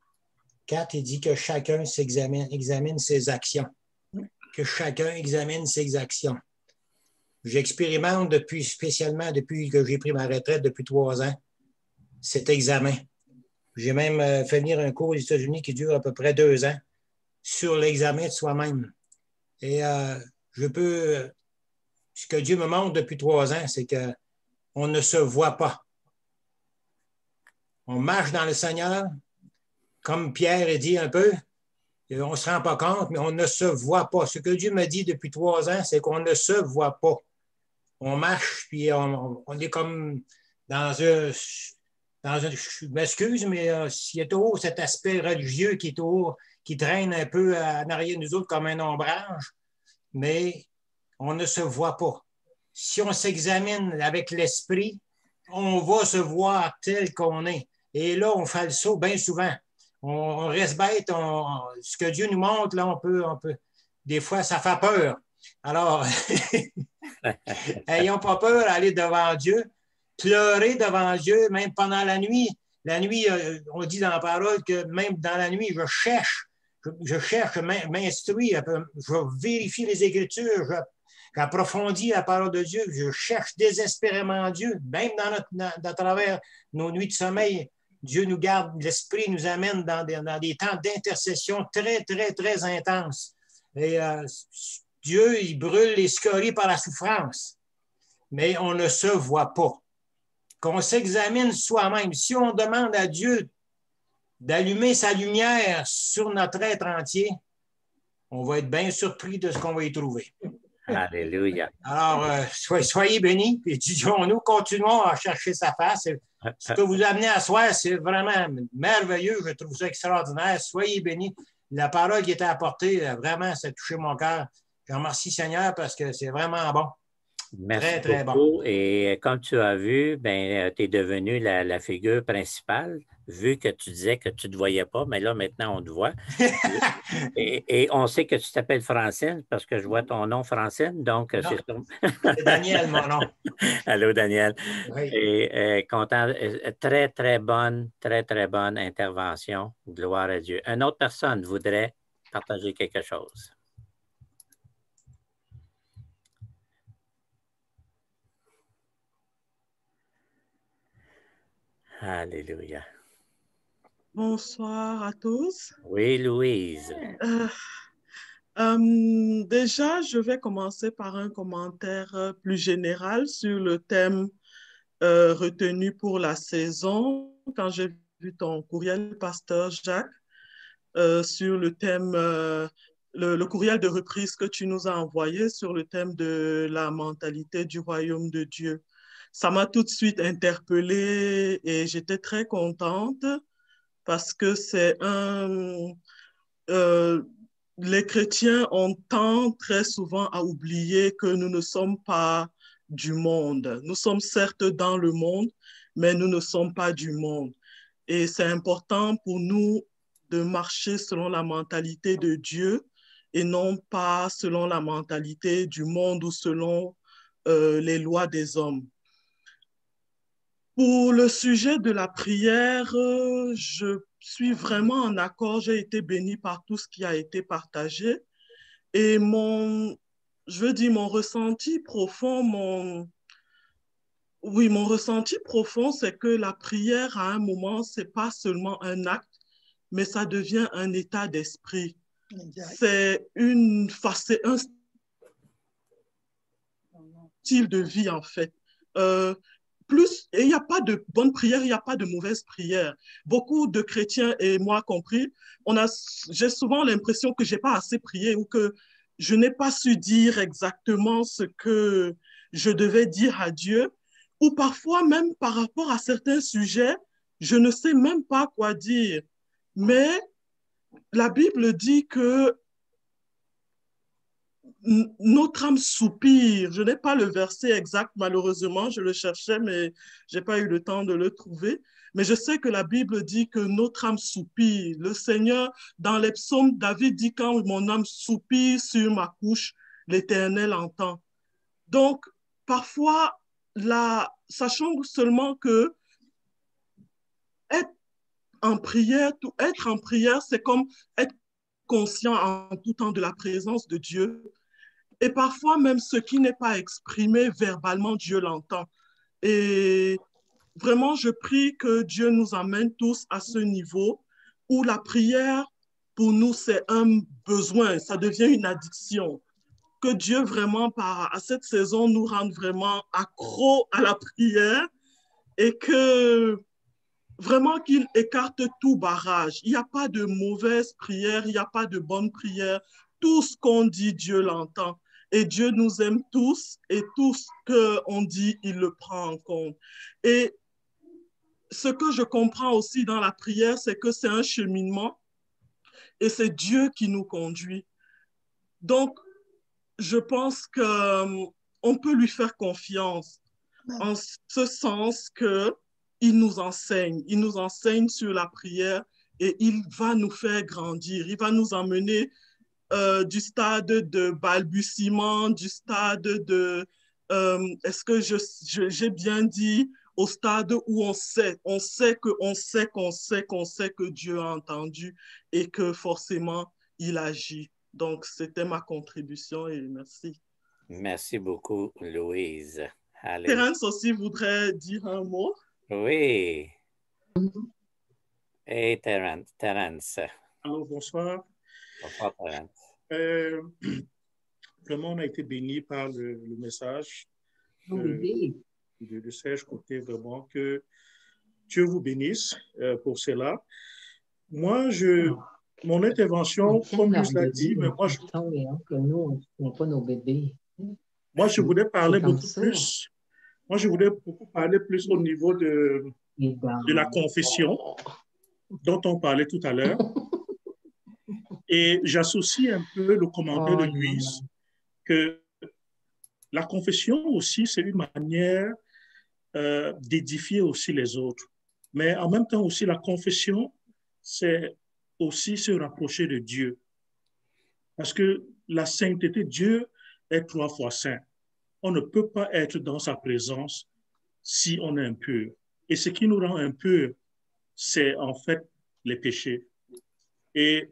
4, il dit que chacun examine ses actions. Que chacun examine ses actions. J'expérimente spécialement depuis que j'ai pris ma retraite depuis 3 ans, cet examen. J'ai même fait venir un cours aux États-Unis qui dure à peu près 2 ans sur l'examen de soi-même. Et ce que Dieu me montre depuis 3 ans, c'est qu'on ne se voit pas. On marche dans le Seigneur, comme Pierre a dit un peu, et on ne se rend pas compte, mais on ne se voit pas. Ce que Dieu me dit depuis 3 ans, c'est qu'on ne se voit pas. On marche, puis on est comme dans un je m'excuse, mais il y a toujours cet aspect religieux qui traîne un peu en arrière de nous autres comme un ombrage, mais on ne se voit pas. Si on s'examine avec l'esprit, on va se voir tel qu'on est. Et là, on fait le saut bien souvent. On reste bête. Ce que Dieu nous montre, là, on peut. Des fois, ça fait peur. Alors, ayons pas peur d'aller devant Dieu, pleurer devant Dieu, même pendant la nuit. La nuit, on dit dans la parole que même dans la nuit, je cherche, je m'instruis, je vérifie les Écritures, j'approfondis la parole de Dieu, je cherche désespérément Dieu, même dans travers nos nuits de sommeil. Dieu nous garde, l'Esprit nous amène dans des temps d'intercession très, très, très intenses. Et Dieu, il brûle les scories par la souffrance, mais on ne se voit pas. Qu'on s'examine soi-même. Si on demande à Dieu d'allumer sa lumière sur notre être entier, on va être bien surpris de ce qu'on va y trouver. Alléluia. Alors, soyez bénis, puis étudions-nous, continuons à chercher sa face. Ce que vous amenez à soi, c'est vraiment merveilleux. Je trouve ça extraordinaire. Soyez bénis. La parole qui était apportée, vraiment, ça a touché mon cœur. Je remercie Seigneur parce que c'est vraiment bon. Merci très, très beaucoup. Bon. Et comme tu as vu, tu es devenue la figure principale, vu que tu disais que tu ne te voyais pas, mais là, maintenant, on te voit. et on sait que tu t'appelles Francine, parce que je vois ton nom Francine, donc c'est Daniel, mon nom. Allô, Daniel. Oui. Et content, très, très bonne intervention. Gloire à Dieu. Une autre personne voudrait partager quelque chose. Alléluia. Bonsoir à tous. Oui, Louise. Déjà, je vais commencer par un commentaire plus général sur le thème retenu pour la saison. Quand j'ai vu ton courriel, Pasteur Jacques, sur le thème, le courriel de reprise que tu nous as envoyé sur le thème de la mentalité du royaume de Dieu. Ça m'a tout de suite interpellée et j'étais très contente parce que c'est les chrétiens ont tendance très souvent à oublier que nous ne sommes pas du monde. Nous sommes certes dans le monde, mais nous ne sommes pas du monde. Et c'est important pour nous de marcher selon la mentalité de Dieu et non pas selon la mentalité du monde ou selon les lois des hommes. Pour le sujet de la prière, je suis vraiment en accord. J'ai été bénie par tout ce qui a été partagé. Et mon ressenti profond, mon ressenti profond, c'est que la prière, à un moment, c'est pas seulement un acte, mais ça devient un état d'esprit. C'est un style de vie, en fait. Et il n'y a pas de bonne prière, il n'y a pas de mauvaise prière. Beaucoup de chrétiens, et moi compris, j'ai souvent l'impression que je n'ai pas assez prié ou que je n'ai pas su dire exactement ce que je devais dire à Dieu. Ou parfois, même par rapport à certains sujets, je ne sais même pas quoi dire. Mais la Bible dit que notre âme soupire. Je n'ai pas le verset exact, malheureusement, je le cherchais, mais je n'ai pas eu le temps de le trouver. Mais je sais que la Bible dit que notre âme soupire. Le Seigneur, dans les psaumes, David dit, quand mon âme soupire sur ma couche, l'Éternel entend. Donc, parfois, sachant seulement que être en prière, c'est comme être conscient en tout temps de la présence de Dieu. Et parfois, même ce qui n'est pas exprimé verbalement, Dieu l'entend. Et vraiment, je prie que Dieu nous amène tous à ce niveau où la prière, pour nous, c'est un besoin, ça devient une addiction. Que Dieu vraiment, à cette saison, nous rende vraiment accros à la prière et que vraiment qu'il écarte tout barrage. Il n'y a pas de mauvaise prière, il n'y a pas de bonne prière. Tout ce qu'on dit, Dieu l'entend. Et Dieu nous aime tous et tout ce qu'on dit, il le prend en compte. Et ce que je comprends aussi dans la prière, c'est que c'est un cheminement et c'est Dieu qui nous conduit. Donc, je pense qu'on peut lui faire confiance en ce sens qu'il nous enseigne sur la prière et il va nous faire grandir, il va nous emmener du stade de balbutiement, du stade de, est-ce que j'ai bien dit, au stade où on sait que Dieu a entendu et que forcément il agit. Donc, c'était ma contribution et merci. Merci beaucoup, Louise. Terence aussi voudrait dire un mot. Oui. Hey, Terence. Allô, bonsoir. Bonsoir, Terence. Vraiment, on a été bénis par le message de Serge Côté, vraiment que Dieu vous bénisse pour cela. Moi, mon intervention, comme Luce l'a dit, mais moi, je voulais parler beaucoup plus. Moi, je voulais beaucoup parler plus au niveau de la confession dont on parlait tout à l'heure. Et j'associe un peu le commentaire de Louise que la confession aussi, c'est une manière d'édifier aussi les autres. Mais en même temps aussi, la confession, c'est aussi se rapprocher de Dieu. Parce que la sainteté, Dieu est 3 fois saint. On ne peut pas être dans sa présence si on est impur. Et ce qui nous rend impurs, c'est en fait les péchés. Et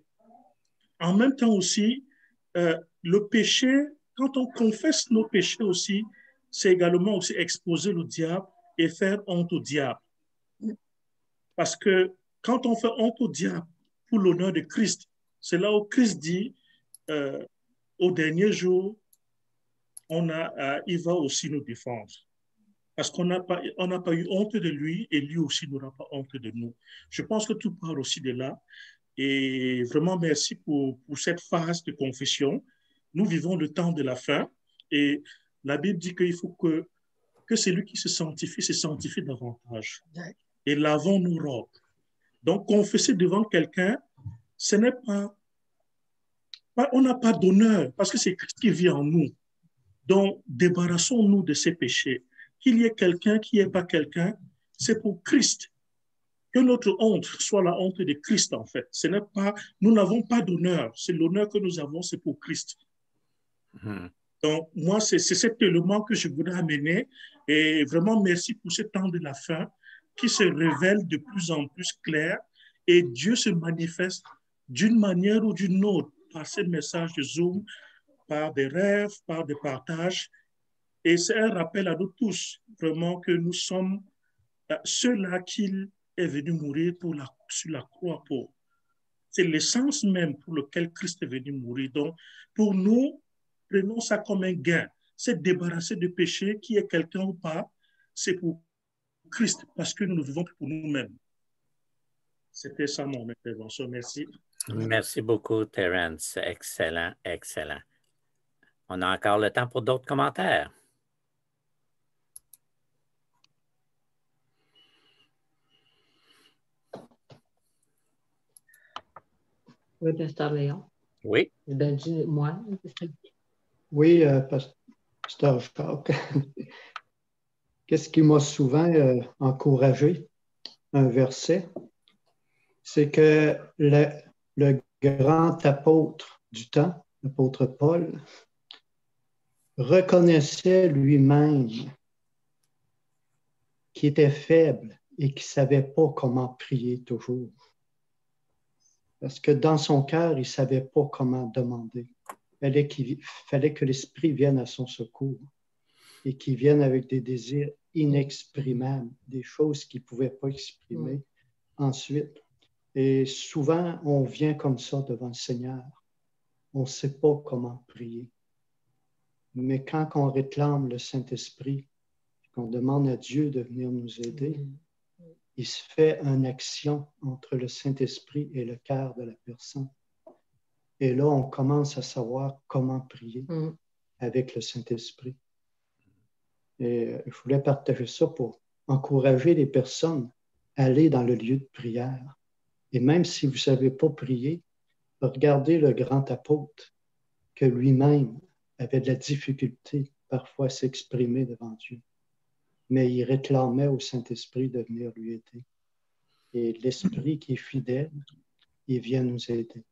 en même temps aussi, le péché, quand on confesse nos péchés aussi, c'est également aussi exposer le diable et faire honte au diable. Parce que quand on fait honte au diable pour l'honneur de Christ, c'est là où Christ dit, au dernier jour, il va aussi nous défendre. Parce qu'on n'a pas eu honte de lui et lui aussi n'aura pas honte de nous. Je pense que tout part aussi de là. Et vraiment, merci pour cette phase de confession. Nous vivons le temps de la fin et la Bible dit qu'il faut que celui qui se sanctifie davantage. Et lavons nos robes. Donc, confesser devant quelqu'un, ce n'est pas on n'a pas d'honneur parce que c'est Christ qui vit en nous. Donc, débarrassons-nous de ces péchés. Qu'il y ait quelqu'un, qu'il n'y ait pas quelqu'un, c'est pour Christ. Que notre honte soit la honte de Christ, en fait. Nous n'avons pas d'honneur. C'est l'honneur que nous avons, c'est pour Christ. Donc, moi, c'est cet élément que je voudrais amener. Et vraiment, merci pour ce temps de la fin qui se révèle de plus en plus clair. Et Dieu se manifeste d'une manière ou d'une autre par ces messages de Zoom, par des rêves, par des partages. Et c'est un rappel à nous tous, vraiment, que nous sommes ceux-là qu'il est venu mourir sur la croix pour. C'est l'essence même pour lequel Christ est venu mourir. Donc, pour nous, prenons ça comme un gain. C'est débarrasser de péché, qui est quelqu'un ou pas, c'est pour Christ, parce que nous ne vivons que pour nous-mêmes. C'était ça mon intervention. Merci. Merci beaucoup, Terence. Excellent, excellent. On a encore le temps pour d'autres commentaires. Oui, Pasteur Léon. Oui. Ben, dis-moi. Oui, Pasteur Jacques. Qu'est-ce qui m'a souvent encouragé? un verset, c'est que le grand apôtre du temps, l'apôtre Paul, reconnaissait lui-même qu'il était faible et qu'il ne savait pas comment prier toujours. Parce que dans son cœur, il ne savait pas comment demander. Il fallait que l'Esprit vienne à son secours et qu'il vienne avec des désirs inexprimables, des choses qu'il ne pouvait pas exprimer ensuite. Et souvent, on vient comme ça devant le Seigneur. On ne sait pas comment prier. Mais quand on réclame le Saint-Esprit, qu'on demande à Dieu de venir nous aider, il se fait une action entre le Saint-Esprit et le cœur de la personne. Et là, on commence à savoir comment prier avec le Saint-Esprit. Et je voulais partager ça pour encourager les personnes à aller dans le lieu de prière. Et même si vous ne savez pas prier, regardez le grand apôtre que lui-même avait de la difficulté parfois à s'exprimer devant Dieu. Mais il réclamait au Saint-Esprit de venir lui aider. Et l'Esprit qui est fidèle, il vient nous aider.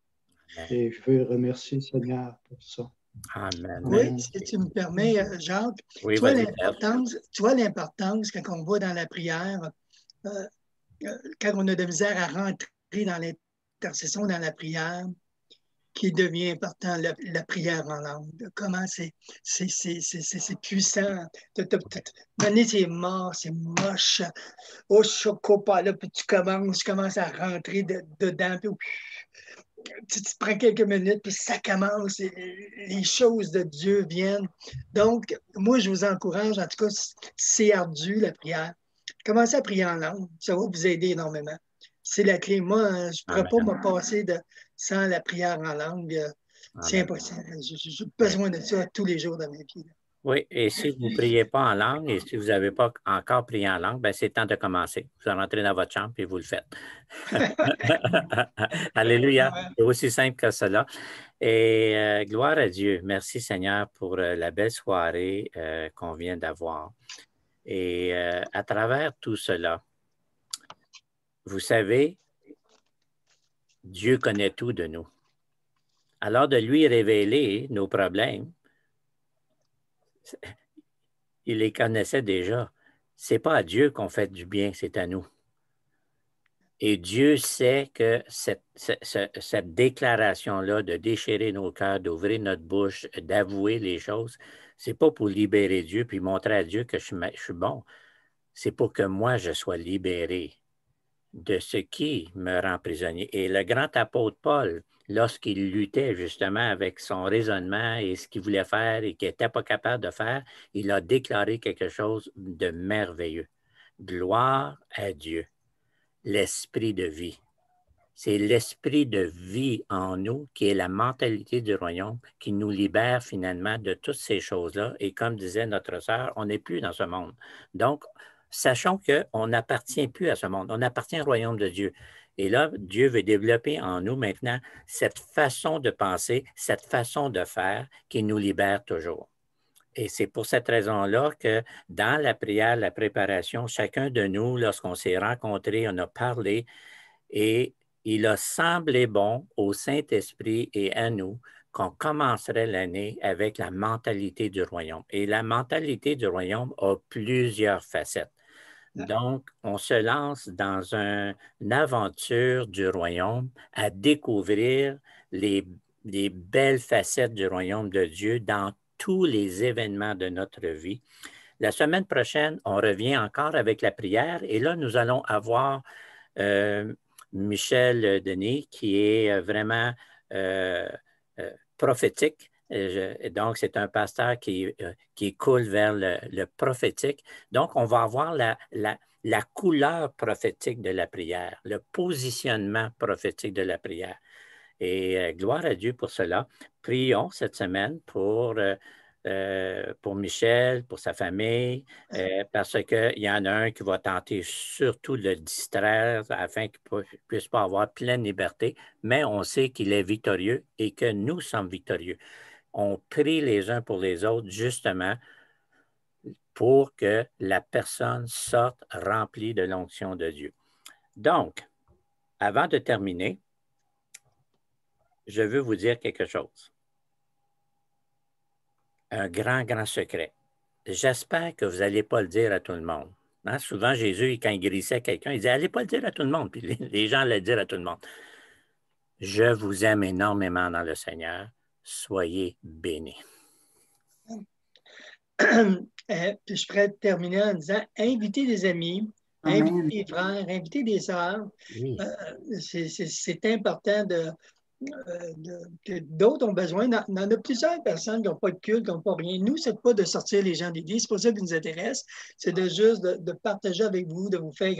Et je veux remercier le Seigneur pour ça. Amen. Oui, si tu me permets, Jacques, oui, tu vois l'importance quand on va dans la prière, quand on a de misère à rentrer dans l'intercession, dans la prière, qui devient important, la prière en langue. Comment c'est puissant. Donner, c'est mort, c'est moche. Oh, chocopa, là, puis tu commences à rentrer dedans, puis tu prends quelques minutes, puis ça commence, les choses de Dieu viennent. Donc, moi, je vous encourage, en tout cas, c'est ardu, la prière. Commencez à prier en langue, ça va vous aider énormément. C'est la clé. Moi, je ne pourrais pas me passer sans la prière en langue. C'est impossible. J'ai besoin de ça tous les jours dans ma vie. Oui, et si vous ne priez pas en langue et si vous n'avez pas encore prié en langue, ben c'est temps de commencer. Vous rentrez dans votre chambre et vous le faites. Alléluia. C'est aussi simple que cela. Et gloire à Dieu. Merci Seigneur pour la belle soirée qu'on vient d'avoir. Et à travers tout cela, vous savez, Dieu connaît tout de nous. Alors de lui révéler nos problèmes, il les connaissait déjà. Ce n'est pas à Dieu qu'on fait du bien, c'est à nous. Et Dieu sait que cette déclaration-là de déchirer nos cœurs, d'ouvrir notre bouche, d'avouer les choses, ce n'est pas pour libérer Dieu puis montrer à Dieu que je suis bon. C'est pour que moi, je sois libéré de ce qui me rend prisonnier. Et le grand apôtre Paul, lorsqu'il luttait justement avec son raisonnement et ce qu'il voulait faire et qu'il n'était pas capable de faire, il a déclaré quelque chose de merveilleux. Gloire à Dieu, l'esprit de vie. C'est l'esprit de vie en nous qui est la mentalité du royaume qui nous libère finalement de toutes ces choses-là. Et comme disait notre sœur, on n'est plus dans ce monde. Donc, sachons qu'on n'appartient plus à ce monde, on appartient au royaume de Dieu. Et là, Dieu veut développer en nous maintenant cette façon de penser, cette façon de faire qui nous libère toujours. Et c'est pour cette raison-là que dans la prière, la préparation, chacun de nous, lorsqu'on s'est rencontrés, on a parlé et il a semblé bon au Saint-Esprit et à nous qu'on commencerait l'année avec la mentalité du royaume. Et la mentalité du royaume a plusieurs facettes. Donc, on se lance dans une aventure du royaume à découvrir les belles facettes du royaume de Dieu dans tous les événements de notre vie. La semaine prochaine, on revient encore avec la prière et là, nous allons avoir Michel Denis qui est vraiment prophétique. Donc, c'est un pasteur qui coule vers le prophétique. Donc, on va avoir la couleur prophétique de la prière, le positionnement prophétique de la prière. Et gloire à Dieu pour cela. Prions cette semaine pour Michel, pour sa famille, parce qu'il y en a un qui va tenter surtout de le distraire afin qu'il ne puisse pas avoir pleine liberté, mais on sait qu'il est victorieux et que nous sommes victorieux. On prie les uns pour les autres justement pour que la personne sorte remplie de l'onction de Dieu. Donc, avant de terminer, je veux vous dire quelque chose. Un grand, grand secret. J'espère que vous n'allez pas le dire à tout le monde. Hein? Souvent, Jésus, quand il guérissait quelqu'un, il disait, allez pas le dire à tout le monde. Puis les gens allaient le dire à tout le monde. Je vous aime énormément dans le Seigneur. Soyez bénis. Puis je pourrais terminer en disant, invitez des amis, Amen. invitez des frères, invitez des sœurs. Oui. C'est important que d'autres ont besoin. Il y en a plusieurs personnes qui n'ont pas de culte, qui n'ont pas rien. Nous, ce n'est pas de sortir les gens d'église, c'est pas ça qui nous intéresse. C'est juste de partager avec vous, de vous faire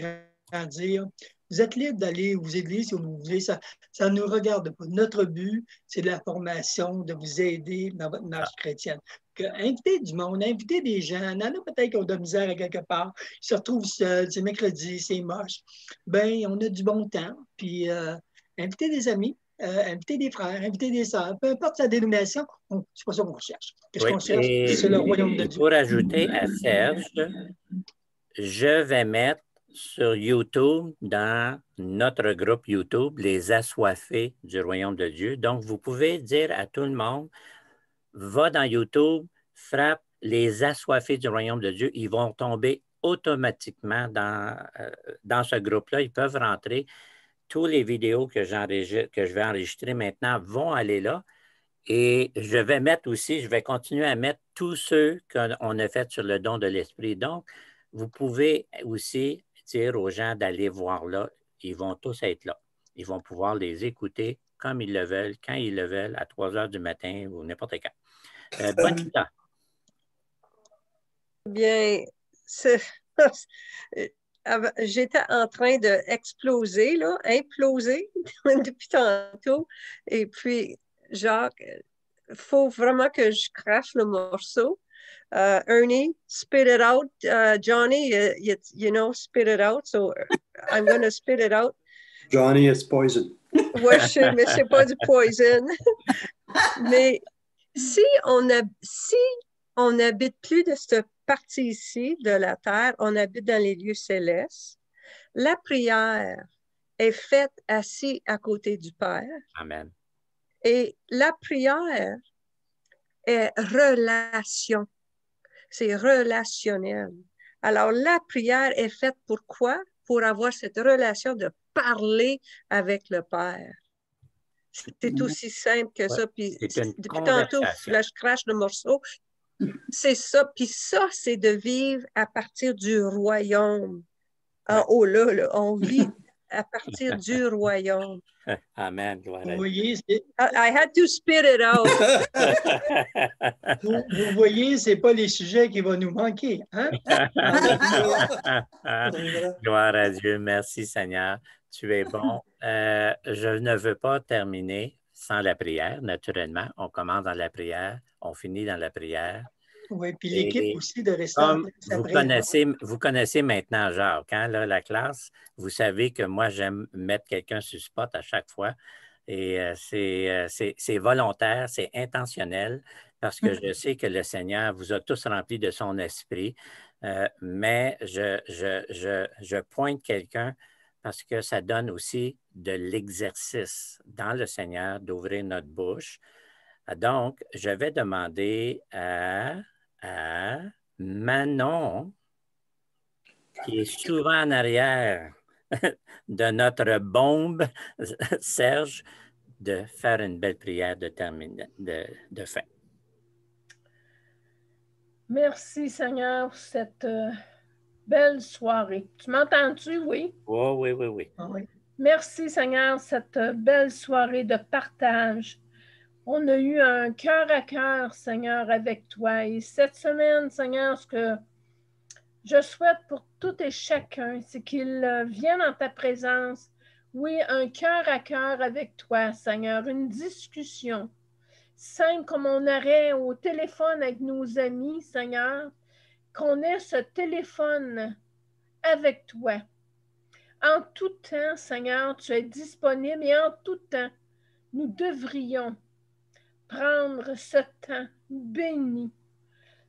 grandir. Vous êtes libre d'aller aux églises si vous voulez. Ça ne nous regarde pas. Notre but, c'est de la formation, de vous aider dans votre marche chrétienne. Invitez du monde, invitez des gens. Il y en a peut-être qui ont de la misère à quelque part. Ils se retrouvent seuls, c'est mercredi, c'est moche. Bien, on a du bon temps. Puis, invitez des amis. Inviter des frères, inviter des sœurs, peu importe sa dénomination, c'est pas ça qu'on cherche. Qu'est-ce qu'on cherche? C'est le royaume de Dieu. Pour ajouter à Serge, je vais mettre sur YouTube, dans notre groupe YouTube, les assoiffés du royaume de Dieu. Donc, vous pouvez dire à tout le monde, va dans YouTube, frappe les assoiffés du royaume de Dieu, ils vont tomber automatiquement dans ce groupe-là. Ils peuvent rentrer. Tous les vidéos que je vais enregistrer maintenant vont aller là. Et je vais mettre aussi, je vais continuer à mettre tous ceux qu'on a fait sur le don de l'esprit. Donc, vous pouvez aussi dire aux gens d'aller voir là. Ils vont tous être là. Ils vont pouvoir les écouter comme ils le veulent, quand ils le veulent, à 3 heures du matin ou n'importe quand. Bonita. Bien, j'étais en train d'exploser, là, imploser depuis tantôt. Et puis, Jacques, il faut vraiment que je crache le morceau. Ernie, spit it out. Johnny, you know, spit it out. So I'm going to spit it out. Johnny is poison. Ouais, je sais, mais c'est pas du poison. Mais si on n'habite plus de cette partie ici de la terre, on habite dans les lieux célestes. La prière est faite assis à côté du Père. Amen. Et la prière est relation. C'est relationnel. Alors, la prière est faite pour quoi? Pour avoir cette relation de parler avec le Père. C'est aussi simple que ça. Puis, depuis tantôt, là, je crache le morceau. C'est ça. Puis ça, c'est de vivre à partir du royaume. En haut, là, on vit à partir du royaume. Amen. Vous voyez, I had to spit it out. vous voyez, ce n'est pas les sujets qui vont nous manquer. Hein? Gloire à Dieu. Merci, Seigneur. Tu es bon. Je ne veux pas terminer sans la prière, naturellement. On commence dans la prière, on finit dans la prière. Oui, puis l'équipe aussi de rester comme vous connaissez maintenant Jacques, hein, là, la classe. Vous savez que moi, j'aime mettre quelqu'un sur le spot à chaque fois. Et c'est volontaire, c'est intentionnel, parce que je sais que le Seigneur vous a tous remplis de son esprit. Mais je pointe quelqu'un parce que ça donne aussi de l'exercice dans le Seigneur d'ouvrir notre bouche. Donc, je vais demander à Manon, qui est souvent en arrière de notre bombe, Serge, de faire une belle prière de fin. Merci, Seigneur, pour cette belle soirée. Tu m'entends-tu, oui? Oh, oui, oui, oui. Ah, oui. Merci, Seigneur, cette belle soirée de partage. On a eu un cœur à cœur, Seigneur, avec toi. Et cette semaine, Seigneur, ce que je souhaite pour tout et chacun, c'est qu'il vienne en ta présence. Oui, un cœur à cœur avec toi, Seigneur, une discussion simple comme on aurait au téléphone avec nos amis, Seigneur, qu'on ait ce téléphone avec toi. En tout temps, Seigneur, tu es disponible et en tout temps, nous devrions prendre ce temps béni.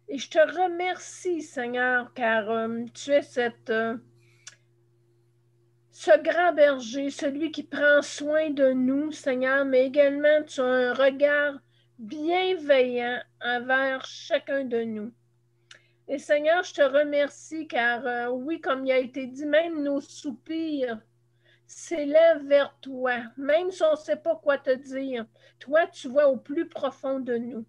Et je te remercie, Seigneur, car tu es ce grand berger, celui qui prend soin de nous, Seigneur, mais également tu as un regard bienveillant envers chacun de nous. Et Seigneur, je te remercie car oui, comme il a été dit, même nos soupirs s'élèvent vers toi, même si on ne sait pas quoi te dire. Toi, tu vois au plus profond de nous.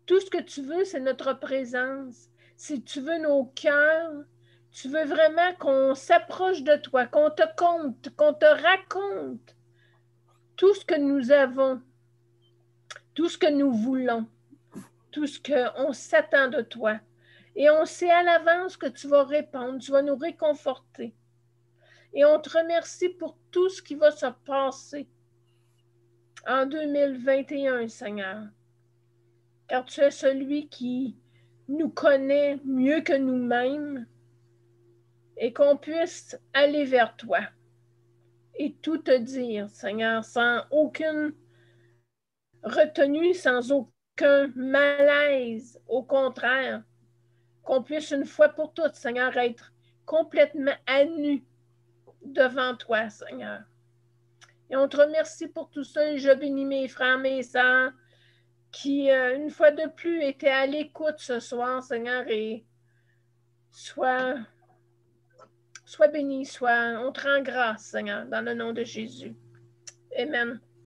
Tout ce que tu veux, c'est notre présence. Si tu veux nos cœurs, tu veux vraiment qu'on s'approche de toi, qu'on te compte, qu'on te raconte tout ce que nous avons, tout ce que nous voulons, tout ce qu'on s'attend de toi. Et on sait à l'avance que tu vas répondre, tu vas nous réconforter. Et on te remercie pour tout ce qui va se passer en 2021, Seigneur. Car tu es celui qui nous connaît mieux que nous-mêmes et qu'on puisse aller vers toi et tout te dire, Seigneur, sans aucune retenue, sans aucun malaise. Au contraire, qu'on puisse une fois pour toutes, Seigneur, être complètement à nu devant toi, Seigneur. Et on te remercie pour tout ça et je bénis mes frères, mes sœurs qui, une fois de plus, étaient à l'écoute ce soir, Seigneur, et sois béni, on te rend grâce, Seigneur, dans le nom de Jésus. Amen.